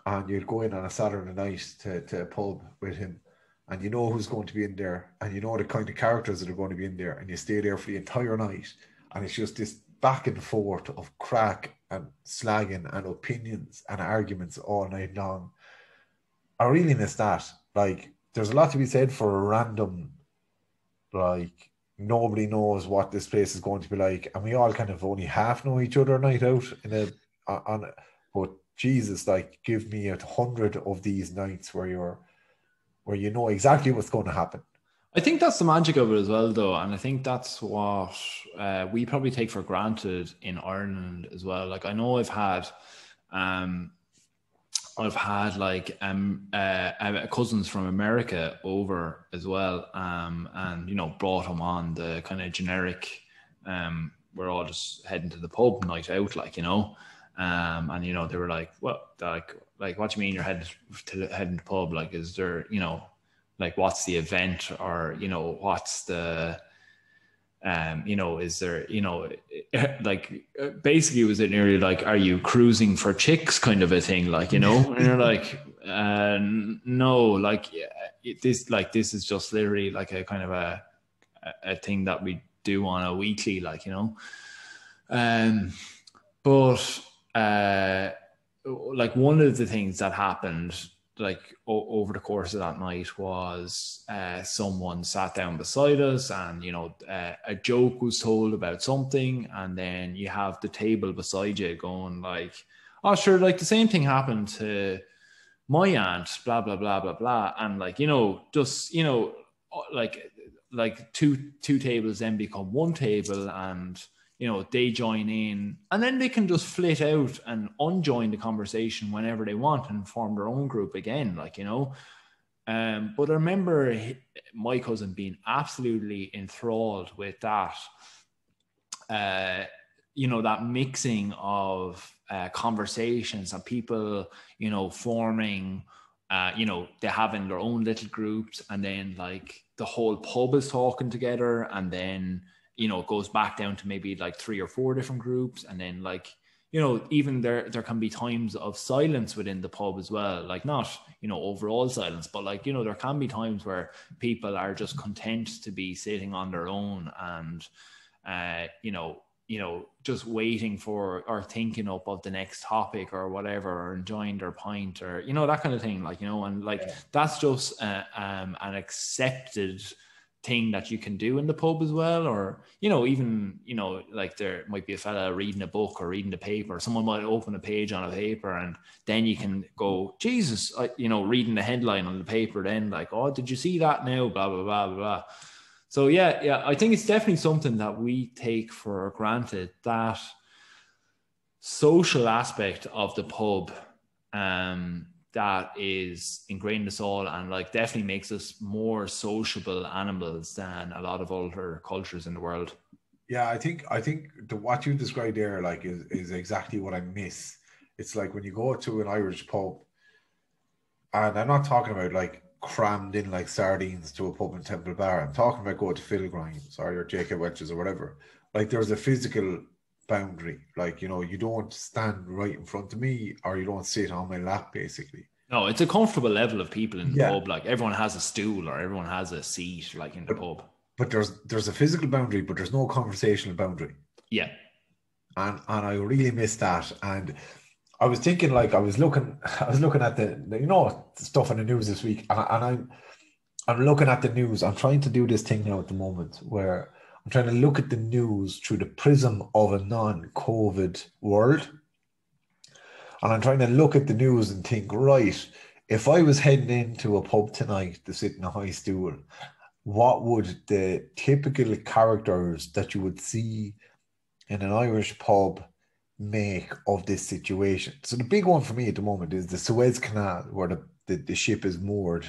And you'd go in on a Saturday night to a pub with him, and you know who's going to be in there, and you know the kind of characters that are going to be in there, and you stay there for the entire night. And it's just this back and forth of crack and slagging and opinions and arguments all night long. I really miss that. Like, there's a lot to be said for a random, like, nobody knows what this place is going to be like, and we all kind of only half know each other night out but Jesus, like, give me 100 of these nights where you know exactly what's going to happen. I think that's the magic of it as well, though, and I think that's what we probably take for granted in Ireland as well. Like, I know I've had like cousins from America over as well, and, you know, brought them on the kind of generic, we're all just heading to the pub night out, like, you know, and, you know, they were like, well, like what do you mean you're heading to the pub? Like, is there, you know, like, what's the event, or, you know, what's the you know, is there, you know, like, basically was it nearly like, are you cruising for chicks kind of a thing, like, you know? And you're like, no, like, this is just literally like a kind of a thing that we do on a weekly, like, you know. But like, one of the things that happened, like, over the course of that night was someone sat down beside us, and, you know, a joke was told about something, and then you have the table beside you going like, oh, sure, like, the same thing happened to my aunt, blah blah blah blah blah, and, like, you know, just, you know, like two tables then become one table, and, you know, they join in, and then they can just flit out and unjoin the conversation whenever they want and form their own group again, like, you know. But I remember my cousin being absolutely enthralled with that, that mixing of conversations and people, forming, they having their own little groups, and then like the whole pub is talking together, and then, it goes back down to maybe like 3 or 4 different groups. And then like, even there can be times of silence within the pub as well. Like not, overall silence, but like, there can be times where people are just content to be sitting on their own and, just waiting for or thinking up of the next topic or whatever, or enjoying their pint, or, that kind of thing. Like, and like, that's just an accepted thing that you can do in the pub as well. Or, even, like there might be a fella reading a book or reading the paper. Someone might open a page on a paper, and then you can go, Jesus, reading the headline on the paper, then like, oh, did you see that now? Blah, blah, blah, blah, blah. So yeah, I think it's definitely something that we take for granted, that social aspect of the pub, that is ingrained in us all, and like definitely makes us more sociable animals than a lot of other cultures in the world. Yeah, I think what you described there, like, is exactly what I miss. It's like when you go to an Irish pub, and I'm not talking about like crammed in like sardines to a pub and Temple Bar. I'm talking about going to Phil Grimes or your Jacob Welch's or whatever. Like, there's a physical boundary. Like, you don't stand right in front of me, or you don't sit on my lap, basically. No, it's a comfortable level of people in the pub. Like, everyone has a stool or everyone has a seat, like in the pub. But there's a physical boundary, but there's no conversational boundary. Yeah. And I really miss that. And I was thinking, like, I was looking at the stuff in the news this week, and I'm looking at the news. I'm trying to do this thing now at the moment where I'm trying to look at the news through the prism of a non-COVID world. And I'm trying to look at the news and think, right, if I was heading into a pub tonight to sit in a high stool, what would the typical characters that you would see in an Irish pub make of this situation? So the big one for me at the moment is the Suez Canal, where the ship is moored,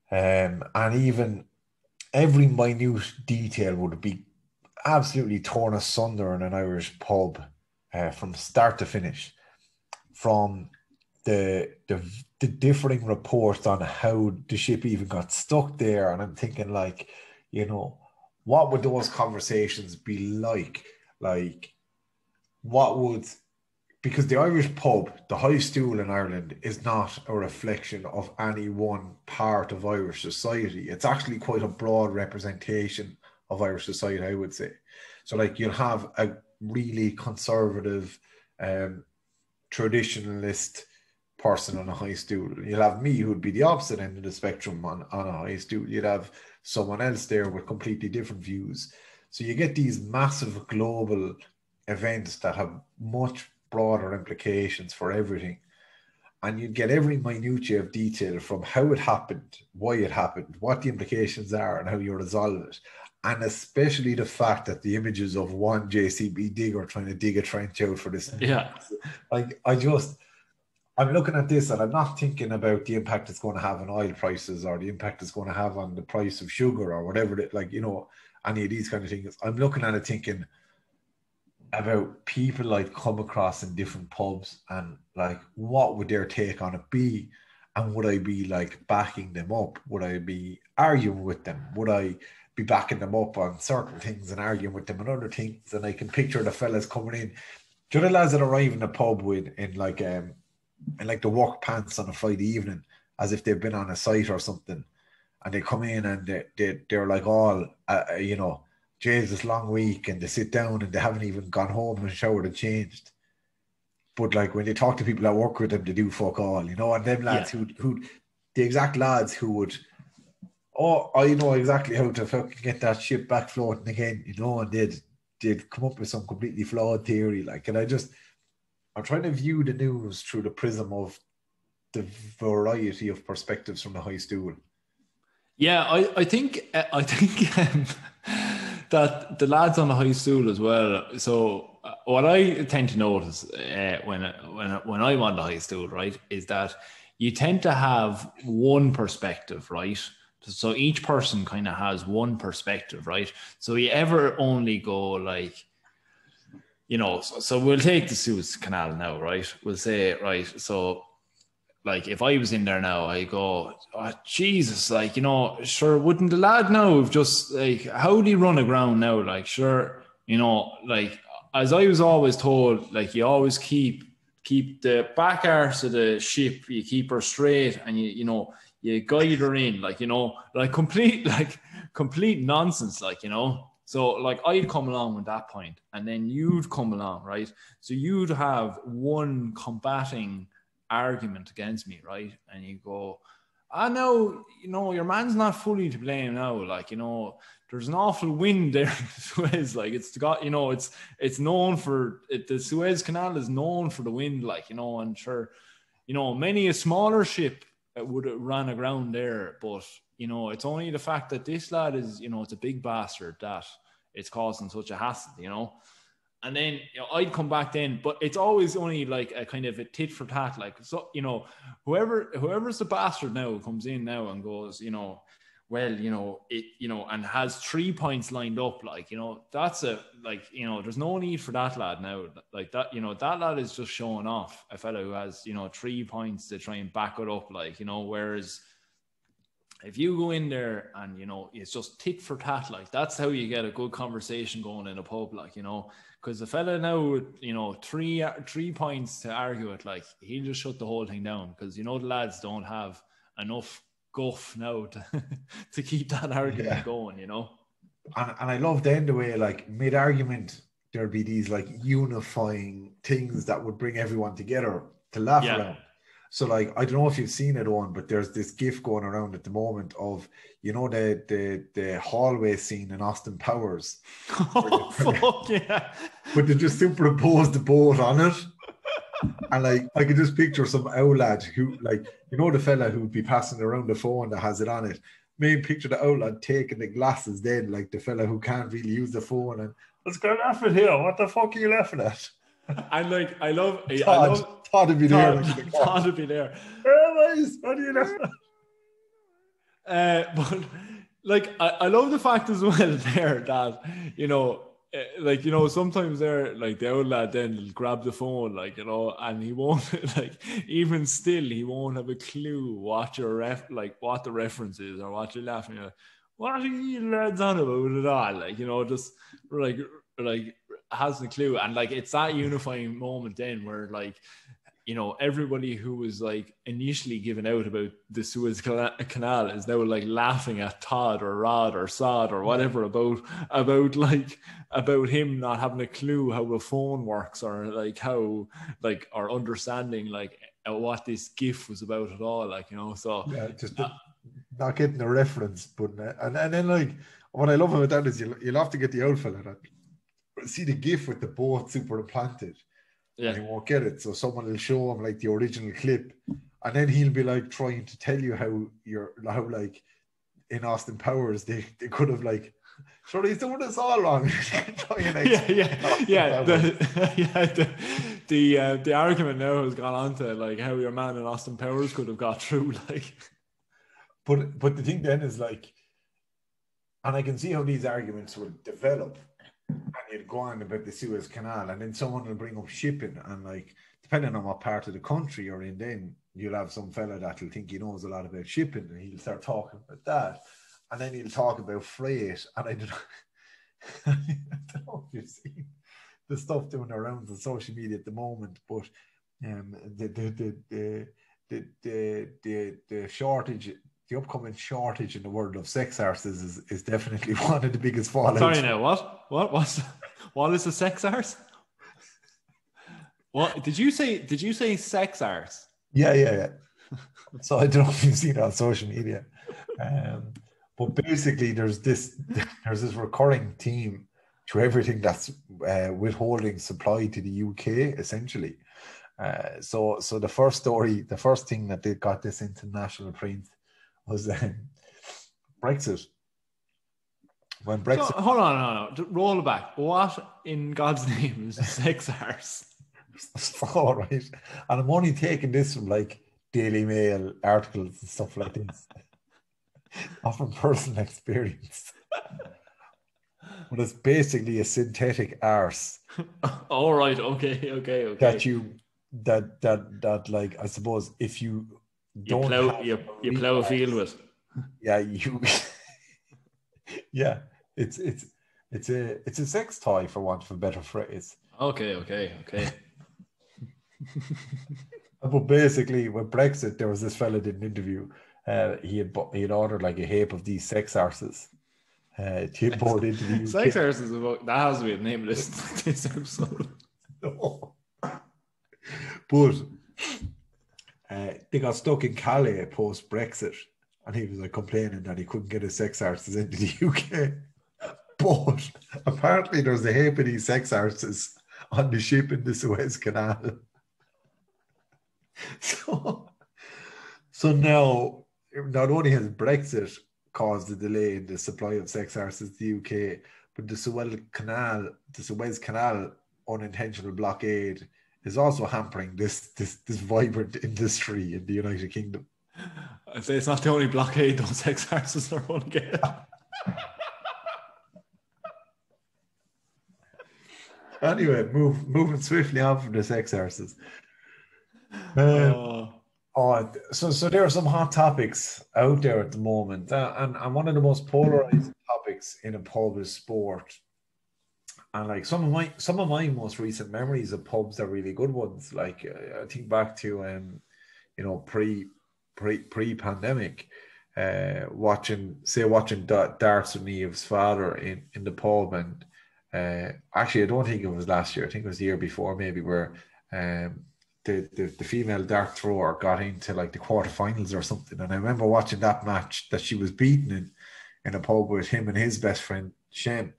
and even every minute detail would be absolutely torn asunder in an Irish pub, from start to finish, from the differing reports on how the ship even got stuck there. And I'm thinking, like, what would those conversations be like? Like, because the Irish pub, the high stool in Ireland, is not a reflection of any one part of Irish society. It's actually quite a broad representation of Irish society, I would say. So, like, you'll have a really conservative, traditionalist person on a high stool. You'll have me, who would be the opposite end of the spectrum on a high stool. You'd have someone else there with completely different views. So you get these massive global events that have much broader implications for everything. And you'd get every minutiae of detail, from how it happened, why it happened, what the implications are, and how you resolve it. And especially the fact that the images of one JCB digger trying to dig a trench out for this. Yeah. Like, I'm looking at this and I'm not thinking about the impact it's going to have on oil prices, or the impact it's going to have on the price of sugar, or whatever, any of these kind of things. I'm looking at it thinking about people I'd come across in different pubs, and like, what would their take on it be? And would I be like backing them up? Would I be arguing with them? Would I be backing them up on certain things and arguing with them on other things? And I can picture the fellas coming in. Do you know the lads that arrive in the pub in the work pants on a Friday evening, as if they've been on a site or something, and they come in and they're like all, Jesus, long week, and they sit down and they haven't even gone home and showered and changed. But like, when they talk to people that work with them, they do fuck all, and them lads who the exact lads who would, I know exactly how to fucking get that ship back floating again, and they'd come up with some completely flawed theory. Like, and I'm trying to view the news through the prism of the variety of perspectives from the high stool. Yeah, I think that the lads on the high stool as well. So what I tend to notice when I'm on the high stool, right, is that you tend to have one perspective, right? So each person kind of has one perspective, right? So you ever only go like, you know, so we'll take the Suez Canal now, right? We'll say, right, so like if I was in there now, I go, oh, Jesus, like, you know, sure, wouldn't the lad now have just like, how do you run aground now? Like, sure, you know, like as I was always told, like you always keep the back arse of the ship, you keep her straight, and you know, you guide her in, like, you know, like complete nonsense, like, you know. So like I'd come along with that point, and then you'd come along, right? So you'd have one combating argument against me, right? And you go, I know, you know, your man's not fully to blame now. Like, you know, there's an awful wind there in the Suez. Like, it's got, you know, it's known for it. The Suez Canal is known for the wind, like, you know, and sure, you know, many a smaller ship would have ran aground there, but you know, it's only the fact that this lad is, you know, it's a big bastard that it's causing such a hassle, you know. And then, you know, I'd come back then, but it's always only like a kind of a tit for tat. Like, so, you know, whoever's the bastard now comes in now and goes, you know, well, you know, it, you know, and has 3 points lined up, like, you know, that's a, like, you know, there's no need for that lad now. Like that, you know, that lad is just showing off a fellow who has, you know, 3 points to try and back it up, like, you know, whereas if you go in there and, you know, it's just tit for tat, like that's how you get a good conversation going in a pub, like, you know, because the fella now, you know, 3 points to argue it, like he'll just shut the whole thing down, because, you know, the lads don't have enough guff now to keep that argument going, you know. And I love then the way, like, mid-argument, there'd be these, like, unifying things that would bring everyone together to laugh around. So, like, I don't know if you've seen it, Owen, but there's this gif going around at the moment of, you know, the hallway scene in Austin Powers. Oh, fuck yeah. But they just superimposed the boat on it. And, like, I could just picture some owl lad who, like, you know, the fella who'd be passing around the phone that has it on it. Maybe picture the owl lad taking the glasses then, like the fella who can't really use the phone, and let's go laughing here. What the fuck are you laughing at? And like, I love Todd would be there. Todd would be there. What are you laughing at? But like, I love the fact as well there that, you know, like, you know, sometimes there, like the old lad then will grab the phone, like, you know, and he won't, like, even still, he won't have a clue what your what the reference is or what you're laughing at. What are you lads on about at all? Like, you know, just like hasn't a clue. And like, it's that unifying moment then where, like, you know, everybody who was like initially given out about the Suez Canal is now like laughing at Todd or Rod or Sod or whatever about him not having a clue how a phone works, or like how, like, or understanding like what this GIF was about at all, like, you know. So yeah, just not getting a reference, but and then, like, what I love about that is you'll have to get the old fella that see the GIF with the boat super implanted. Yeah. And he won't get it. So someone will show him like the original clip, and then he'll be like trying to tell you how like in Austin Powers they could have, like, sure, he's doing this all wrong. The argument now has gone on to like how your man in Austin Powers could have got through, like. But the thing then is, like, and I can see how these arguments will develop. And you'd go on about the Suez Canal, and then someone will bring up shipping, and, like, depending on what part of the country you're in, then you'll have some fella that'll think he knows a lot about shipping, and he'll start talking about that, and then he'll talk about freight. And I don't know if you've seen the stuff doing around on social media at the moment, but the shortage. The upcoming shortage in the world of sex arses is definitely one of the biggest fallouts. Sorry, now what is a sex arse? What did you say? Did you say sex arse? Yeah. So I don't know if you've seen it on social media, but basically there's this recurring theme to everything that's withholding supply to the UK, essentially. So the first thing that they got this into national print was Brexit. When Brexit... So, hold on. Roll it back. What in God's name is a sex arse? All right. And I'm only taking this from, like, Daily Mail articles and stuff like this. Not from personal experience. But it's basically a synthetic arse. All right. Okay. That like, I suppose if you don't you plow a field with. Yeah, yeah, it's a sex toy, for want of a better phrase. Okay. But basically, with Brexit, there was this fella did an interview. He had ordered like a heap of these sex arses to import into the UK. Sex arses, that has to be the name of this episode. No. But they got stuck in Calais post Brexit, and he was like complaining that he couldn't get his sex arses into the UK. But apparently, there's a heap of these sex arses on the ship in the Suez Canal. So now, not only has Brexit caused a delay in the supply of sex arses to the UK, but the Suez Canal unintentional blockade is also hampering this vibrant industry in the United Kingdom. I'd say it's not the only blockade those sex arses are going to get. Anyway, moving swiftly on from the sex arses. So there are some hot topics out there at the moment, and one of the most polarizing topics in a pub is sport. And like some of my most recent memories of pubs are really good ones. Like I think back to pre-pandemic, watching darts with Niamh's father in the pub, and actually I don't think it was last year. I think it was the year before, maybe, where the female dart thrower got into like the quarterfinals or something. And I remember watching that match that she was beaten in a pub with him and his best friend Shem,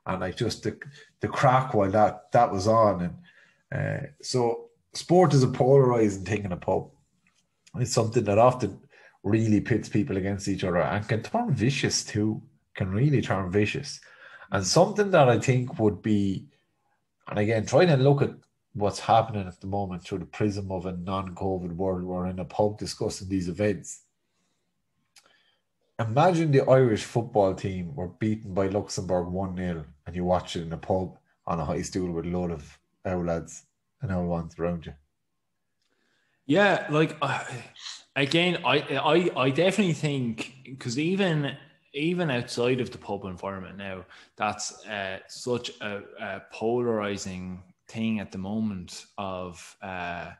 and like just the crack while that was on. And so sport is a polarizing thing in a pub. It's something that often really pits people against each other and can turn vicious too. Can really turn vicious. And something that I think would be, and again, trying to look at what's happening at the moment through the prism of a non-COVID world, we're in a pub discussing these events. Imagine the Irish football team were beaten by Luxembourg 1-0 and you watch it in a pub on a high stool with a load of our lads and our ones around you. Yeah, like again, I definitely think, because even outside of the pub environment now, that's such a polarizing thing at the moment of like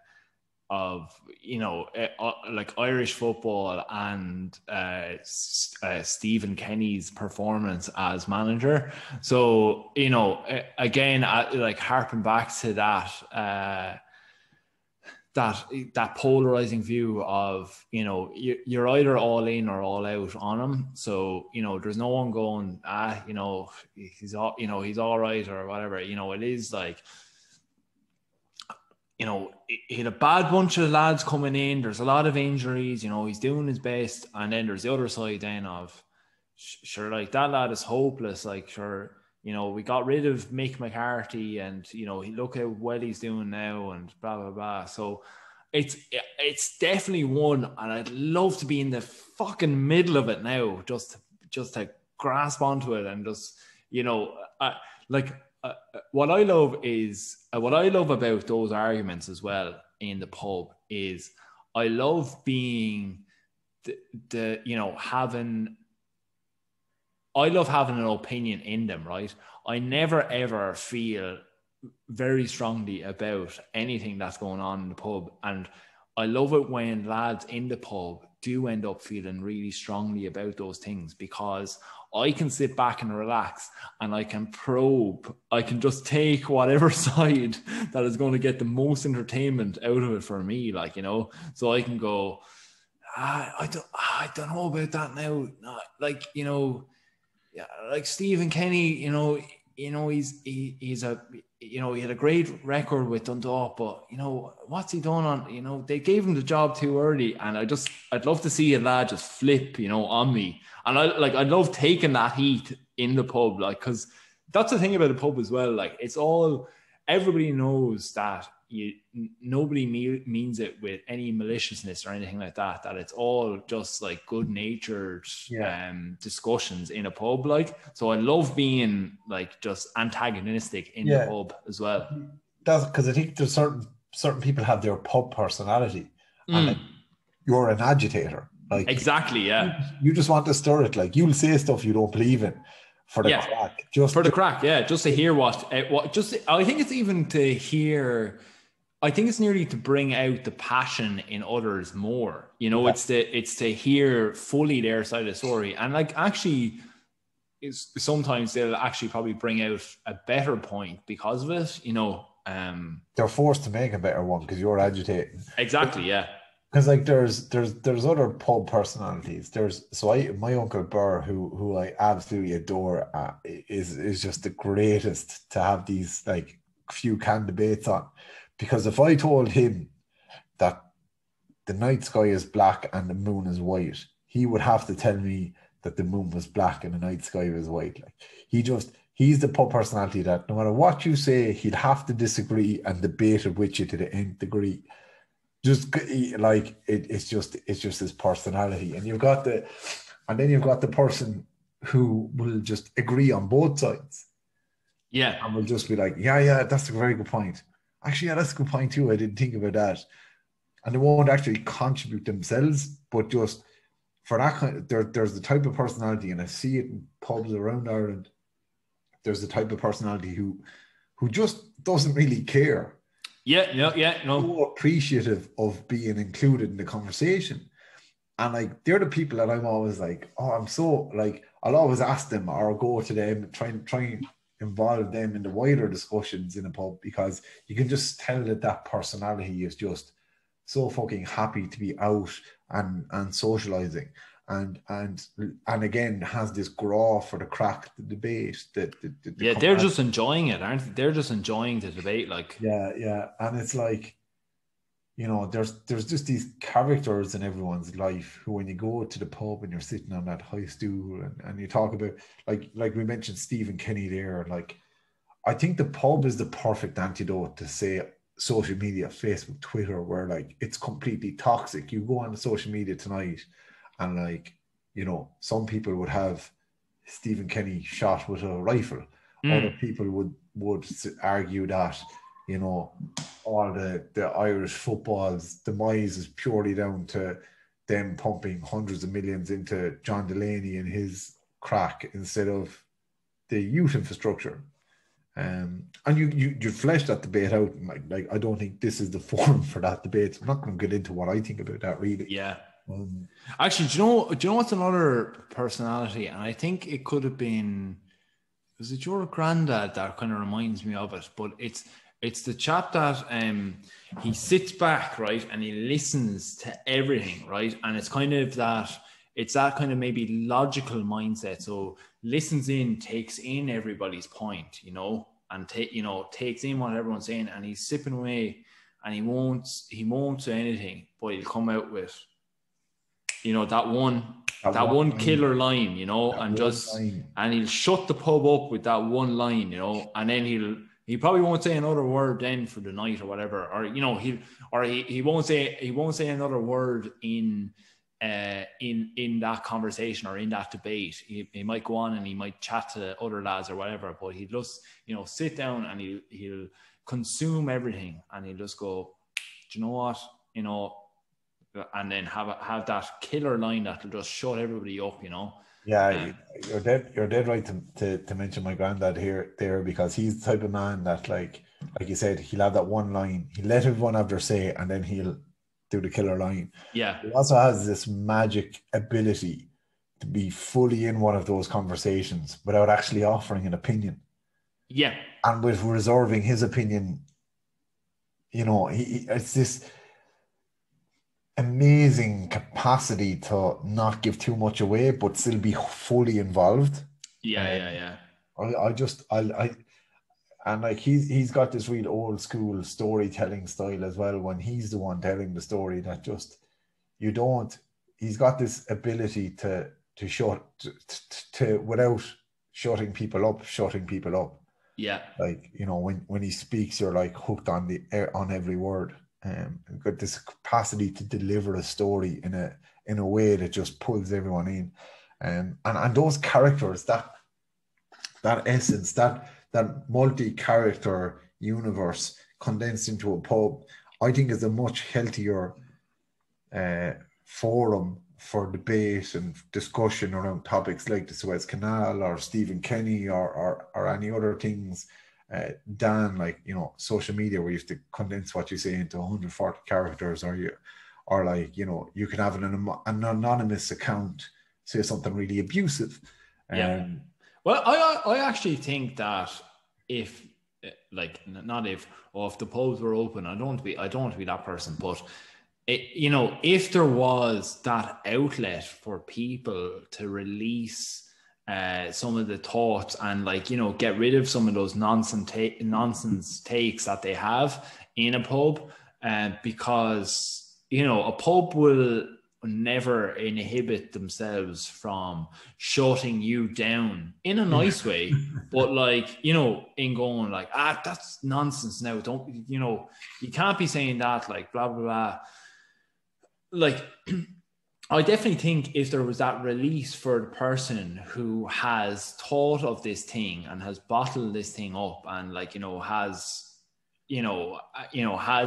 Irish football and Stephen Kenny's performance as manager. So again, like harping back to that that polarizing view of you're either all in or all out on him. So there's no one going he's all right or whatever. It is like, he had a bad bunch of lads coming in. There's a lot of injuries. He's doing his best, and then there's the other side then of sure, like that lad is hopeless. Like sure, we got rid of Mick McCarthy, and look how well he's doing now, and blah blah blah. So it's definitely one, and I'd love to be in the fucking middle of it now, just to grasp onto it and just what I love about those arguments as well in the pub is I love being I love having an opinion in them, right? I never ever feel very strongly about anything that's going on in the pub, and I love it when lads in the pub do end up feeling really strongly about those things, because I can sit back and relax and I can probe. I can just take whatever side that is going to get the most entertainment out of it for me, so I can go, I don't know about that now. Like Stephen Kenny, he's he had a great record with Dundalk, but what's he done on? They gave him the job too early, and I'd love to see a lad just flip, on me, and I love taking that heat in the pub, because that's the thing about the pub as well. Like it's all, everybody knows that nobody means it with any maliciousness or anything like that. That it's all just like good-natured discussions in a pub. Like, so I love being like just antagonistic in the pub as well. That's because I think there's certain people have their pub personality, and like, you're an agitator. Like, exactly, you just want to stir it. Like, you'll say stuff you don't believe in for the crack. Just to hear what. Just, I think it's even to hear. I think it's nearly to bring out the passion in others more. You know, it's to hear fully their side of the story, and like actually, sometimes they'll actually probably bring out a better point because of it. You know, they're forced to make a better one because you're agitating. Exactly, yeah. Because like there's other pub personalities. My Uncle Burr, who I absolutely adore, is just the greatest to have these like few canned debates on. Because if I told him that the night sky is black and the moon is white, he would have to tell me that the moon was black and the night sky was white. Like, he's the pub personality that no matter what you say, he'd have to disagree and debate it with you to the nth degree. Just like it's just his personality, and then you've got the person who will just agree on both sides, and will just be like, yeah, that's a very good point. Actually, yeah, that's a good point too. I didn't think about that, and they won't actually contribute themselves, but just for that kind, there's the type of personality, and I see it in pubs around Ireland. There's the type of personality who just doesn't really care. No. So appreciative of being included in the conversation, and like they're the people that I'm always like, oh, I'm so like, I'll always ask them or go to them and try and involve them in the wider discussions in a pub, because you can just tell that personality is just so fucking happy to be out and socializing. And again has this graw for the crack, the debate. They're just enjoying it, aren't they? They're just enjoying the debate, like and it's like, you know, there's just these characters in everyone's life who, when you go to the pub and you're sitting on that high stool and you talk about like we mentioned Stephen Kenny there, like I think the pub is the perfect antidote to say social media, Facebook, Twitter, where like it's completely toxic. You go on social media tonight, and like, you know, some people would have Stephen Kenny shot with a rifle. Other people would argue that, you know, all the Irish football's demise is purely down to them pumping hundreds of millions into John Delaney and his crack instead of the youth infrastructure. And you flesh that debate out. And like I don't think this is the forum for that debate. So I'm not going to get into what I think about that, really. Yeah. Actually, do you know what's another personality? And I think it could have been, was it your granddad that kind of reminds me of it? But it's the chap that he sits back, right, and he listens to everything, right, and it's that kind of maybe logical mindset. So listens in, takes in everybody's point, you know, and takes in what everyone's saying, and he's sipping away, and he won't say anything, but he'll come out with, you know, that one killer line, you know, and he'll shut the pub up with that one line, you know, and then he probably won't say another word then for the night or whatever, or you know, he won't say another word in that conversation or in that debate. He might go on and he might chat to other lads or whatever, but he'll just, you know, sit down and he'll consume everything, and he'll just go, do you know what, you know, and then have that killer line that'll just shut everybody up, you know. Yeah, you're dead right to mention my granddad there, because he's the type of man that like you said, he'll have that one line, he'll let everyone have their say, and then he'll do the killer line. Yeah. He also has this magic ability to be fully in one of those conversations without actually offering an opinion. Yeah. And with reserving his opinion, you know, it's this amazing capacity to not give too much away but still be fully involved. Yeah. And like he's got this real old school storytelling style as well, when he's the one telling the story, that just he's got this ability to shut to without shutting people up. Yeah. Like, you know, when he speaks, you're like hooked on every word. Got this capacity to deliver a story in a way that just pulls everyone in. And those characters, that essence, that multi-character universe condensed into a pub, I think is a much healthier forum for debate and discussion around topics like the Suez Canal or Stephen Kenny or any other things than, like, you know, social media, where you have to condense what you say into 140 characters, or like, you know, you can have an anonymous account say something really abusive. Yeah. Well, I actually think that if, like, not if, or if the pubs were open, I don't want to be that person, but you know, if there was that outlet for people to release some of the thoughts and, like, you know, get rid of some of those nonsense takes that they have in a pub, because, you know, a pub will never inhibit themselves from shutting you down in a nice way, but, like, you know, in going like, that's nonsense now, don't, you know, you can't be saying that, like, blah blah blah. Like, I definitely think if there was that release for the person who has thought of this thing and has bottled this thing up and, like, you know, has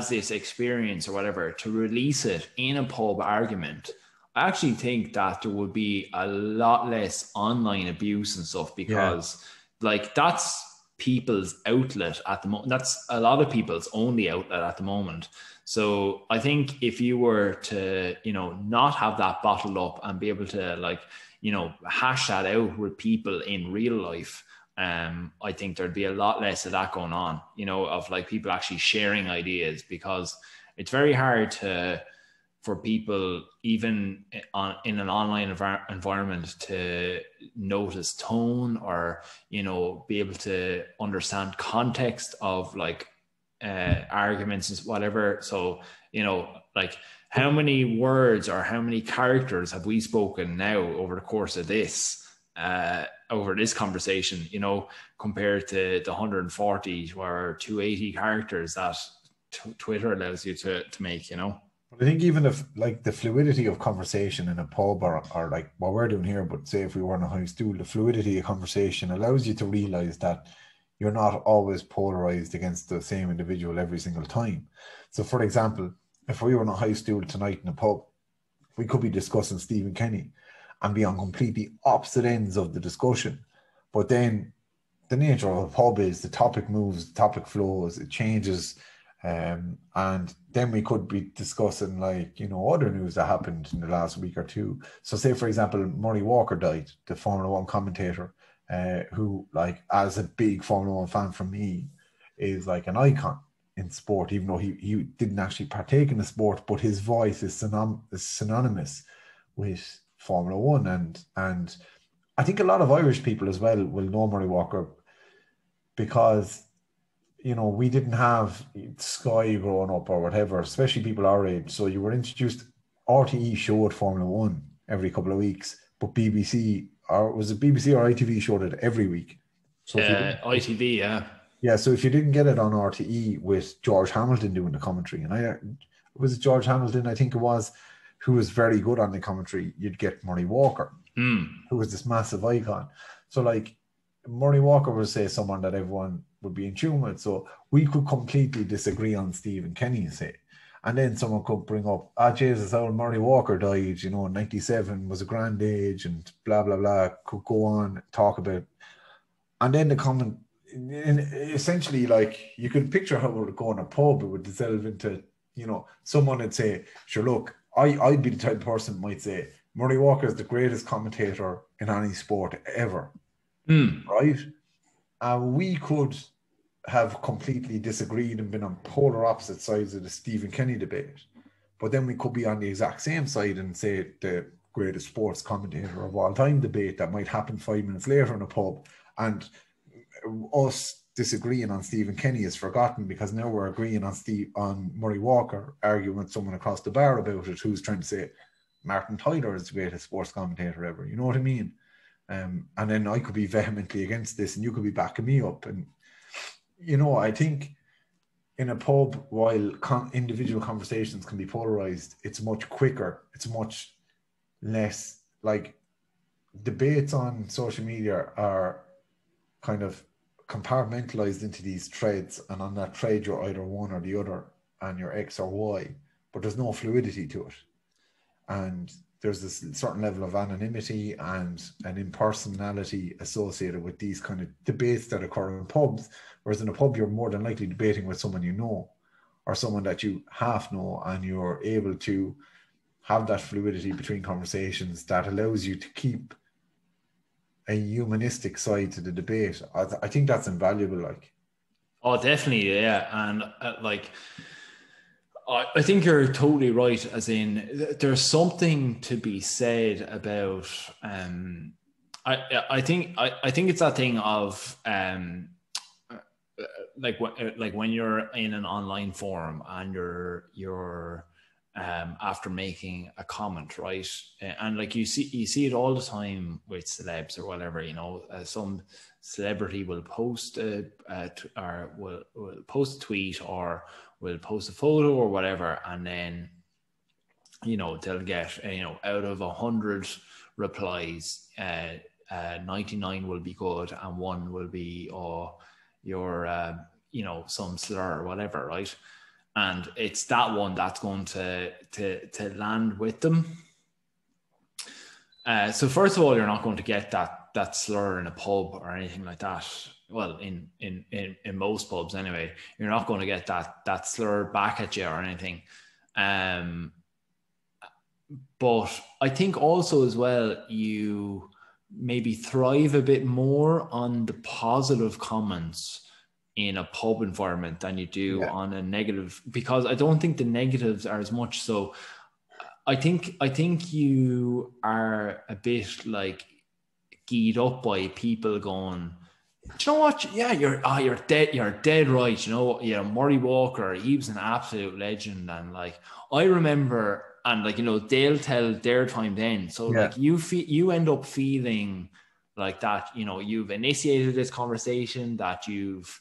this experience or whatever, to release it in a pub argument, I actually think that there would be a lot less online abuse and stuff, because like, that's people's outlet at the moment. That's a lot of people's only outlet at the moment. So I think if you were to, you know, not have that bottled up and be able to, like, you know, hash that out with people in real life, I think there'd be a lot less of that going on, you know, of, like, people actually sharing ideas, because it's very hard for people, even in an online environment, to notice tone or, you know, be able to understand context of, like, arguments and whatever. So, you know, like, how many words or how many characters have we spoken now over the course of this conversation, you know, compared to the 140 or 280 characters that Twitter allows you to make, you know? I think even if, like, the fluidity of conversation in a pub or like what we're doing here, but say if we were in a high stool, the fluidity of conversation allows you to realize that you're not always polarized against the same individual every single time. So, for example, if we were in a high stool tonight in a pub, we could be discussing Stephen Kenny and be on completely opposite ends of the discussion. But then the nature of a pub is the topic moves, the topic flows, it changes. And then we could be discussing, like, you know, other news that happened in the last week or two. So say, for example, Murray Walker died, the Formula One commentator, who, like, as a big Formula One fan from me, is like an icon in sport, even though he didn't actually partake in the sport, but his voice is synonymous with Formula One. And I think a lot of Irish people as well will know Murray Walker because, you know, we didn't have Sky growing up or whatever, especially people our age. So you were introduced, RTE showed Formula One every couple of weeks, but BBC, or was it BBC or ITV, showed it every week. So ITV, yeah. Yeah, so if you didn't get it on RTE with George Hamilton doing the commentary, and was it George Hamilton, I think it was, who was very good on the commentary, you'd get Murray Walker, who was this massive icon. So, like, Murray Walker was, say, someone that everyone would be in tune with. So we could completely disagree on Stephen Kenny, say. And then someone could bring up, Jesus, how Murray Walker died, you know, in 97, was a grand age, and blah, blah, blah, could go on, talk about. And then the comment, essentially, like, you could picture how it would go in a pub, it would delve into, you know, someone would say, sure, look, I'd be the type of person who might say, Murray Walker is the greatest commentator in any sport ever. Right? We could have completely disagreed and been on polar opposite sides of the Stephen Kenny debate, but then we could be on the exact same side and say the greatest sports commentator of all time debate that might happen 5 minutes later in a pub, and us disagreeing on Stephen Kenny is forgotten because now we're agreeing on Murray Walker, arguing with someone across the bar about it who's trying to say Martin Tyler is the greatest sports commentator ever. You know what I mean? And then I could be vehemently against this and you could be backing me up. And I think in a pub, while individual conversations can be polarized, it's much quicker. It's much less like debates on social media are kind of compartmentalized into these threads, and on that thread you're either one or the other and you're X or Y, but there's no fluidity to it. And there's this certain level of anonymity and an impersonality associated with these kind of debates that occur in pubs, whereas in a pub you're more than likely debating with someone you know or someone that you half know, and you're able to have that fluidity between conversations that allows you to keep a humanistic side to the debate. I think that's invaluable. Like, oh, definitely, yeah. And I think you're totally right. As in, there's something to be said about. I think it's that thing of like when you're in an online forum and you're after making a comment, right? And like you see it all the time with celebs or whatever, some celebrity will post or will post a tweet or will post a photo or whatever, and then they'll get out of 100 replies, 99 will be good and one will be you're some slur or whatever, right? And it's that one that's going to land with them. So first of all, you're not going to get that slur in a pub or anything like that. Well, in most pubs anyway, you're not going to get that slur back at you or anything. But I think also as well, you maybe thrive a bit more on the positive comments in a pub environment than you do on a negative, because I don't think the negatives are as much. So I think you are a bit like geared up by people going, do you know what? Yeah, you're dead right. Murray Walker, he was an absolute legend, and like I remember, and like they'll tell their time then. So like you end up feeling like that. You've initiated this conversation, that you've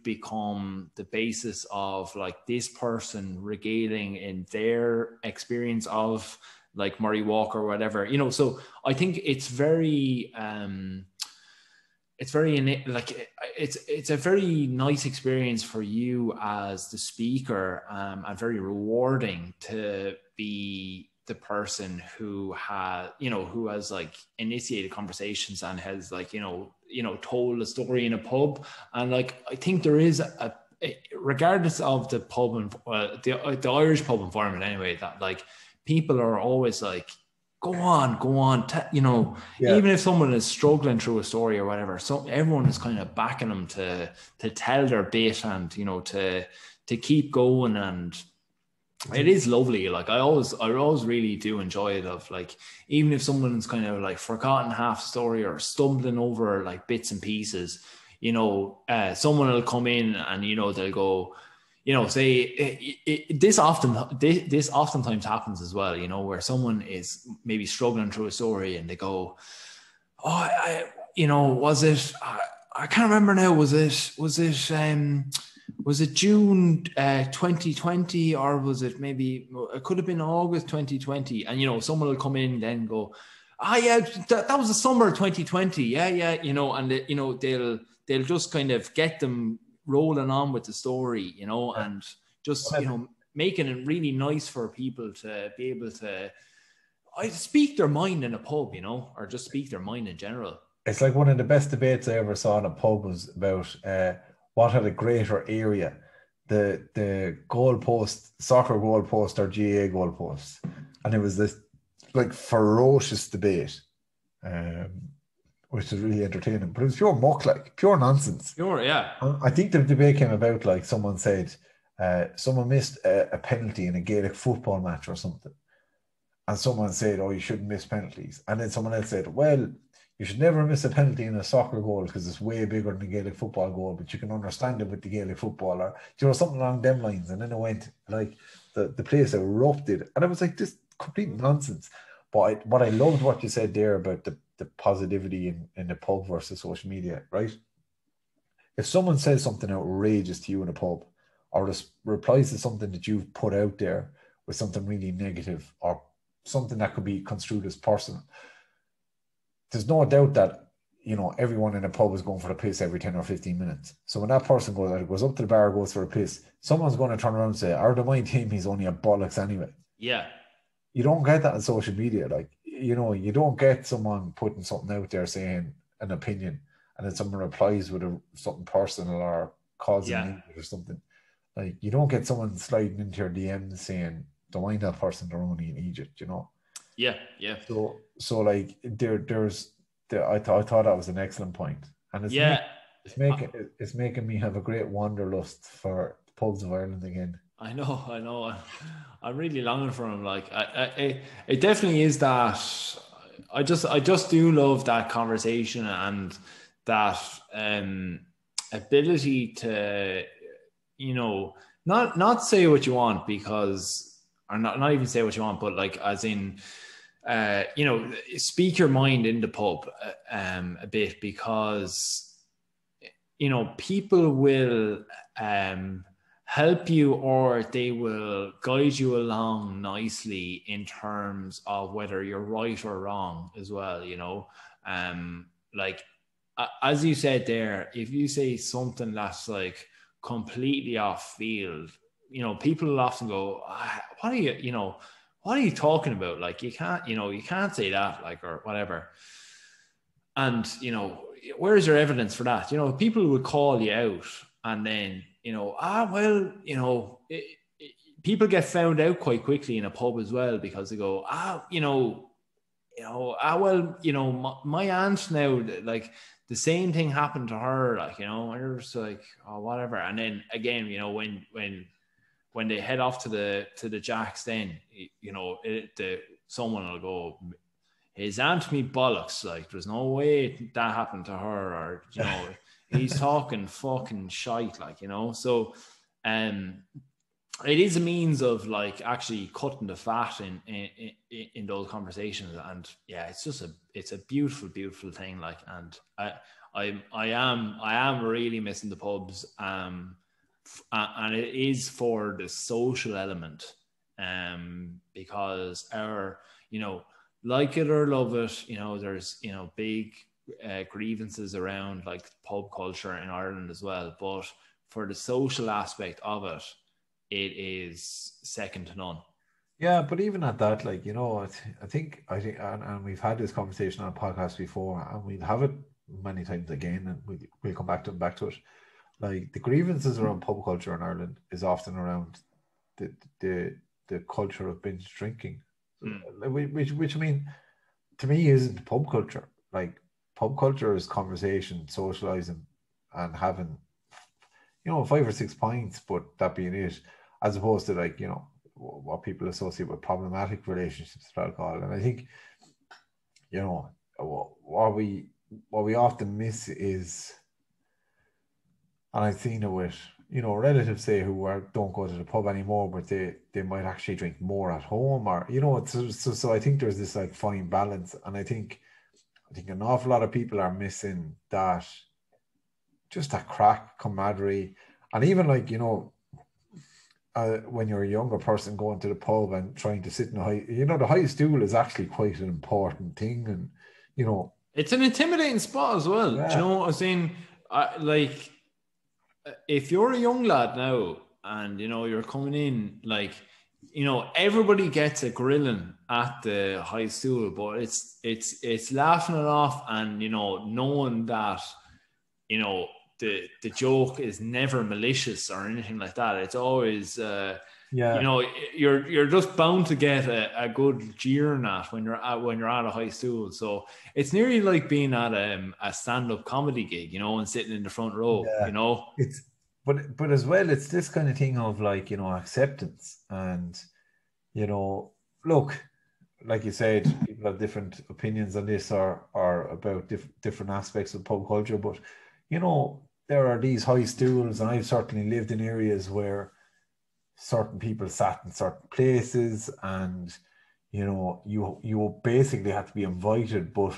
become the basis of like this person regaling in their experience of like Murray Walker or whatever. So I think it's very it's a very nice experience for you as the speaker, and very rewarding to be the person who has like initiated conversations and has like told a story in a pub. And like I think there is regardless of the pub and the Irish pub environment anyway, that like people are always like, go on, even if someone is struggling through a story or whatever, so everyone is kind of backing them to tell their bit and to keep going. And it is lovely. Like I always really do enjoy it, of like, even if someone's kind of like forgotten half the story or stumbling over like bits and pieces, someone will come in and they'll go, say this oftentimes happens as well, where someone is maybe struggling through a story and they go, oh, was it, I can't remember now, was it June 2020, or was it maybe, it could have been August 2020, and someone will come in then go, that was the summer 2020, and they'll just kind of get them rolling on with the story, and just making it really nice for people to be able to speak their mind in a pub, or just speak their mind in general. It's like one of the best debates I ever saw in a pub was about what had a greater area, the goalpost, soccer goalpost or GA goalpost. And it was this like ferocious debate, which is really entertaining. But it was pure muck, like pure nonsense. Pure, yeah. I think the debate came about like someone said, someone missed a penalty in a Gaelic football match or something. And someone said, oh, you shouldn't miss penalties. And then someone else said, well, you should never miss a penalty in a soccer goal because it's way bigger than a Gaelic football goal, but you can understand it with the Gaelic footballer. Something along them lines. And then it went like the place erupted. And I was like, this complete nonsense. But what I loved what you said there about the positivity in the pub versus social media, right? if someone says something outrageous to you in a pub, or replies to something that you've put out there with something really negative, or something that could be construed as personal, there's no doubt that, you know, everyone in a pub is going for a piss every 10 or 15 minutes. So when that person goes up to the bar, goes for a piss, someone's going to turn around and say, "Or my team, he's only a bollocks anyway." Yeah. You don't get that on social media. Like, you know, you don't get someone putting something out there saying an opinion, and then someone replies with something personal or causing an injury or something. Like, you don't get someone sliding into your DMs saying, "Don't mind that person, they're only in Egypt," you know? Yeah, yeah. So like I thought that was an excellent point. And it's making me have a great wanderlust for the pubs of Ireland again. I know. I'm really longing for him. Like, it definitely is that. I just do love that conversation and that ability to, you know, not say what you want, because, or not even say what you want, but like, as in, you know, speak your mind in the pub a bit, because, you know, people will help you, or they will guide you along nicely in terms of whether you're right or wrong as well, you know. Like, as you said there, if you say something that's like completely off field, you know, people will often go, what are you, you know, what are you talking about? Like, you can't say that, like, or whatever. And, you know, where's your evidence for that? You know, people would call you out, and then, you know, well, you know, people get found out quite quickly in a pub as well, because they go, well, you know, my aunt now, like, the same thing happened to her, like, you know, and you're just like, oh, whatever. And then again, you know, when they head off to the jacks, then, you know, someone will go, "His aunt me bollocks, like, there's no way that happened to her," or, you know, "He's talking fucking shite," like, you know. So it is a means of, like, actually cutting the fat in those conversations. And yeah, it's a beautiful, beautiful thing, like. And I am really missing the pubs, and it is for the social element, because you know, like it or love it, you know, there's, you know, big grievances around, like, pub culture in Ireland as well. But for the social aspect of it, it is second to none. Yeah, but even at that, like, you know, I think, and we've had this conversation on a podcast before, and we'll have it many times again, and we'll come back to it. Like, the grievances around pub culture in Ireland is often around the culture of binge drinking, which I mean, to me, isn't pub culture. Like, pub culture is conversation, socializing, and having, you know, 5 or 6 pints, but that being it, as opposed to, like, you know, what people associate with problematic relationships with alcohol. And I think, you know, what we often miss is, and I've seen it with, you know, relatives, say, who don't go to the pub anymore, but they might actually drink more at home, or, you know, so I think there's this, like, fine balance. And I think an awful lot of people are missing that, just that crack, camaraderie. And even, like, you know, when you're a younger person going to the pub and trying to sit in the high stool is actually quite an important thing. And, you know, it's an intimidating spot as well. Yeah. Do you know what I'm saying? Like, if you're a young lad now, and, you know, you're coming in, like, you know, everybody gets a grilling at the high stool, but it's laughing it off, and, you know, knowing that, you know, the joke is never malicious or anything like that. It's always, you know, you're just bound to get a good jeering at when you're at a high stool. So it's nearly like being at a stand-up comedy gig, you know, and sitting in the front row. You know, but as well, it's this kind of thing of, like, you know, acceptance. And, you know, look, like you said, people have different opinions on this, or about different aspects of pub culture. But, you know, there are these high stools, and I've certainly lived in areas where certain people sat in certain places, and, you know, you basically had to be invited. But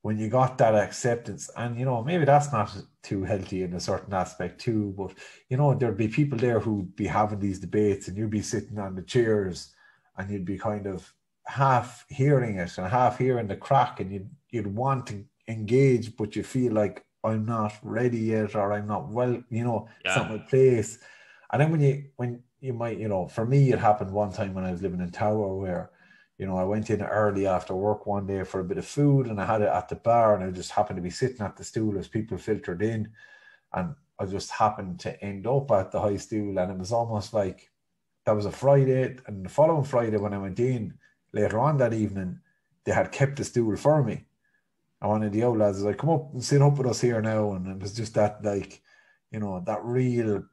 when you got that acceptance, and maybe that's not too healthy in a certain aspect too, but there'd be people there who'd be having these debates, and you'd be sitting on the chairs, and you'd be kind of half hearing it and half hearing the crack, and you'd want to engage, but you feel like, I'm not ready yet, or I'm not well, it's not my place. And then when you might, for me, it happened one time when I was living in Tower, where I went in early after work one day for a bit of food, and I had it at the bar, and I just happened to be sitting at the stool as people filtered in, and I just happened to end up at the high stool. And it was almost like that was a Friday, and the following Friday when I went in later on that evening, they had kept the stool for me. And one of the old lads was like, come up and sit up with us here now. And it was just that, like, that real,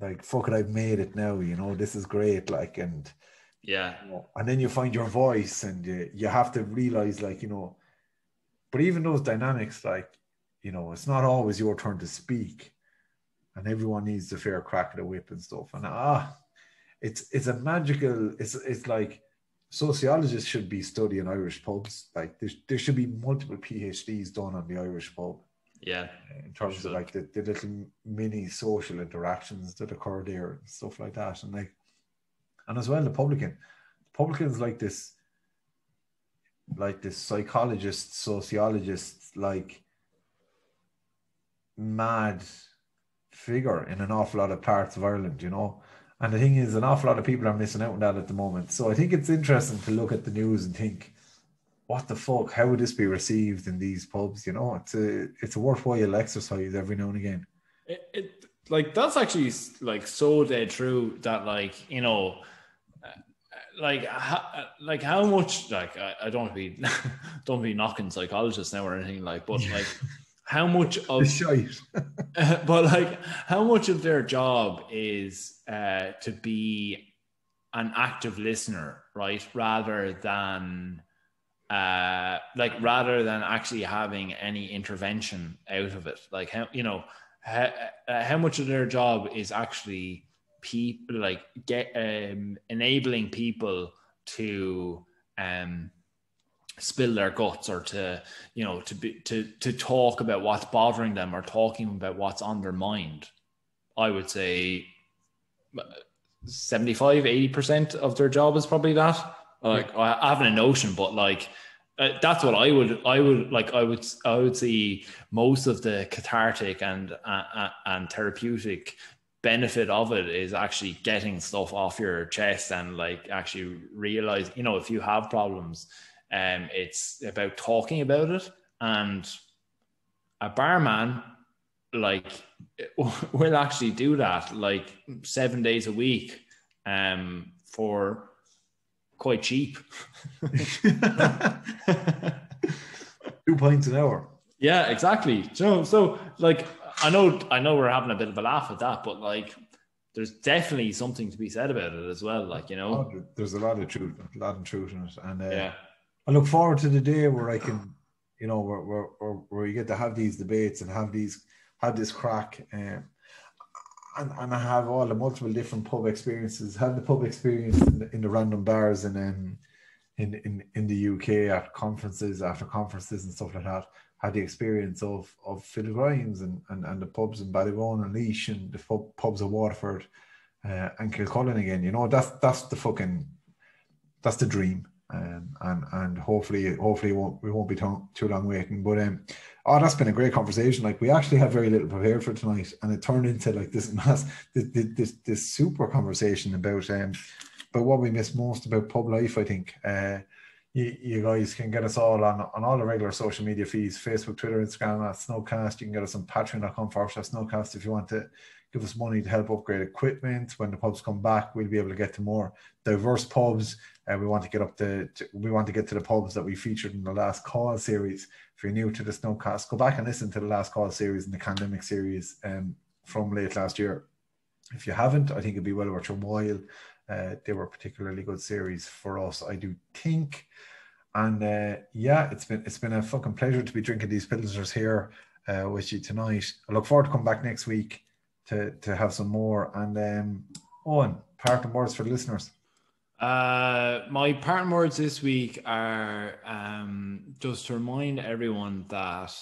like, fuck it, I've made it now, this is great, like, and yeah. And then you find your voice, and you have to realize, like, but even those dynamics, like, it's not always your turn to speak, and everyone needs the fair crack of the whip and stuff. And it's a magical, it's like sociologists should be studying Irish pubs. Like, there should be multiple PhDs done on the Irish pub. Yeah. In terms of like the little mini social interactions that occur there and stuff like that. And as well, the publican's like this psychologist, sociologist, like, mad figure in an awful lot of parts of Ireland, And the thing is, an awful lot of people are missing out on that at the moment. So I think it's interesting to look at the news and think, what the fuck? How would this be received in these pubs? It's a worthwhile exercise every now and again. It like, that's actually like so dead true that, like, like how much, like, I don't be knocking psychologists now or anything, like, but like how much of but like how much of their job is to be an active listener, right, rather than actually having any intervention out of it. Like, how much of their job is actually people, like, enabling people to spill their guts, or to talk about what's bothering them, or talking about what's on their mind. I would say 75-80% of their job is probably that. Like, I haven't a notion, but like, that's what I would see most of the cathartic and therapeutic benefit of it is actually getting stuff off your chest, and like actually realize, if you have problems, it's about talking about it. And a barman, like, will actually do that, like, 7 days a week, for quite cheap. 2 pints an hour. Yeah, exactly. So like, I know we're having a bit of a laugh at that, but like, there's definitely something to be said about it as well. Like, there's a lot of truth in it, and I look forward to the day where I can, where you get to have these debates and have this crack, and I have all the multiple different pub experiences. Have the pub experience in the random bars in the UK at conferences, after conferences and stuff like that. Had the experience of Phil Grimes and the pubs in Ballygone and Laois, and the pubs of Waterford and Kilcullen again. That's the dream. And hopefully we won't be too long waiting. But that's been a great conversation. Like, we actually had very little prepared for tonight, and it turned into like this super conversation about what we miss most about pub life. I think you guys can get us all on all the regular social media feeds: Facebook, Twitter, Instagram at Snowcast. You can get us on patreon.com/Snowcast if you want to give us money to help upgrade equipment. When the pubs come back, we'll be able to get to more diverse pubs. We want to get to the pubs that we featured in the Last Call series. If you're new to the Snowcast, go back and listen to the Last Call series and the Pandemic series from late last year. If you haven't, I think it'd be well worth your while. They were a particularly good series for us, I do think. And it's been a fucking pleasure to be drinking these Pilsners here with you tonight. I look forward to coming back next week to have some more. And Owen, parting words for the listeners. My parting words this week are just to remind everyone that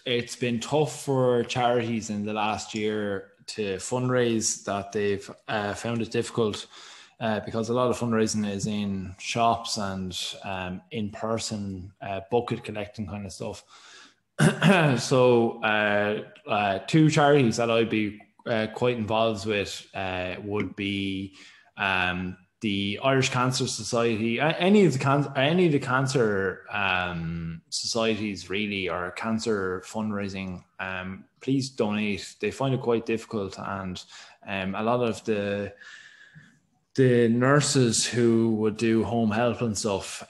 it's been tough for charities in the last year to fundraise, that they've found it difficult because a lot of fundraising is in shops and in-person bucket collecting kind of stuff. So two charities that I'd be quite involved with would be the Irish Cancer Society, any of the cancer societies really, or cancer fundraising. Please donate. They find it quite difficult, and a lot of the nurses who would do home help and stuff,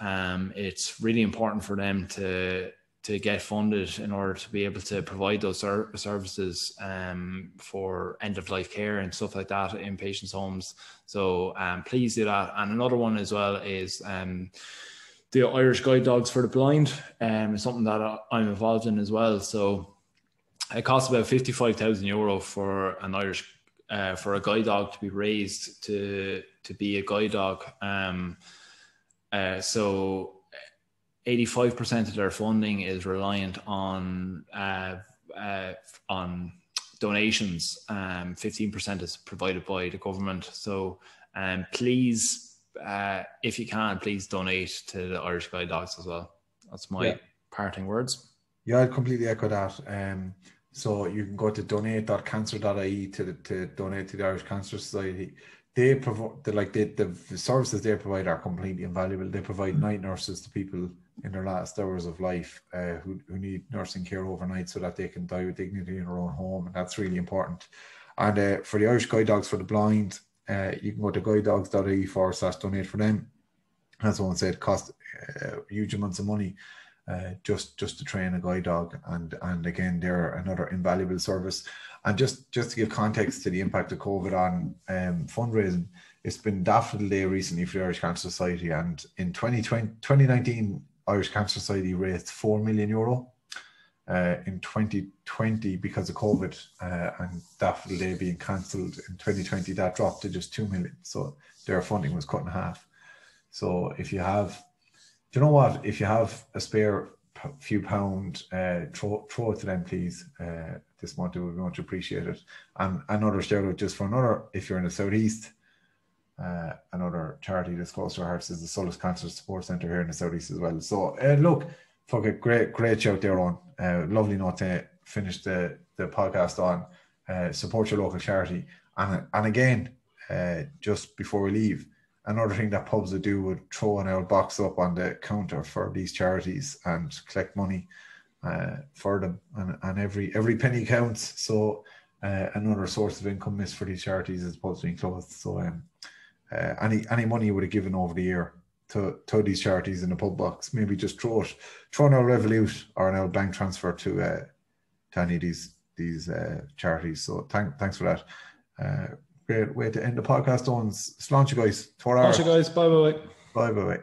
it's really important for them to get funded in order to be able to provide those services for end-of-life care and stuff like that in patients' homes. So please do that. And another one as well is the Irish Guide Dogs for the Blind. It's something that I'm involved in as well. So it costs about €55,000 for an Irish for a guide dog to be raised to be a guide dog. So 85% of their funding is reliant on donations. 15% is provided by the government. So please, if you can, please donate to the Irish Guide Dogs as well. That's my parting words. Yeah, I completely echo that. So you can go to donate.cancer.ie to donate to the Irish Cancer Society. They provide the services they provide are completely invaluable. They provide night nurses to people in their last hours of life who need nursing care overnight so that they can die with dignity in their own home, and that's really important. And for the Irish Guide Dogs for the Blind, you can go to guidedogs.ie/donate for them. As someone said, it costs huge amounts of money just to train a guide dog, and again, they're another invaluable service. And just to give context to the impact of COVID on fundraising, it's been Daffodil Day recently for the Irish Cancer Society, and in 2019, Irish Cancer Society raised €4 million. In 2020, because of COVID and Daffodil Day being cancelled in 2020, that dropped to just 2 million. So their funding was cut in half. So if you have, do you know what? If you have a spare few pound, throw it to them, please. This month would be much appreciated. And another shout out just for another, if you're in the Southeast, another charity that's close to our hearts is the Solace Cancer Support Centre here in the Southeast as well. So look, fuck it, great shout there on. Lovely note to finish the podcast on. Support your local charity. And again, just before we leave, another thing that pubs would do would throw an old box up on the counter for these charities and collect money for them, and every penny counts. So another source of income is for these charities as opposed to being closed. So any money you would have given over the year to these charities in the pub box, maybe just throw an old Revolut or an old bank transfer to any of these charities. So thanks for that. Great way to end the podcast on. Slán guys. 4 hours. Slán guys. Bye. Bye.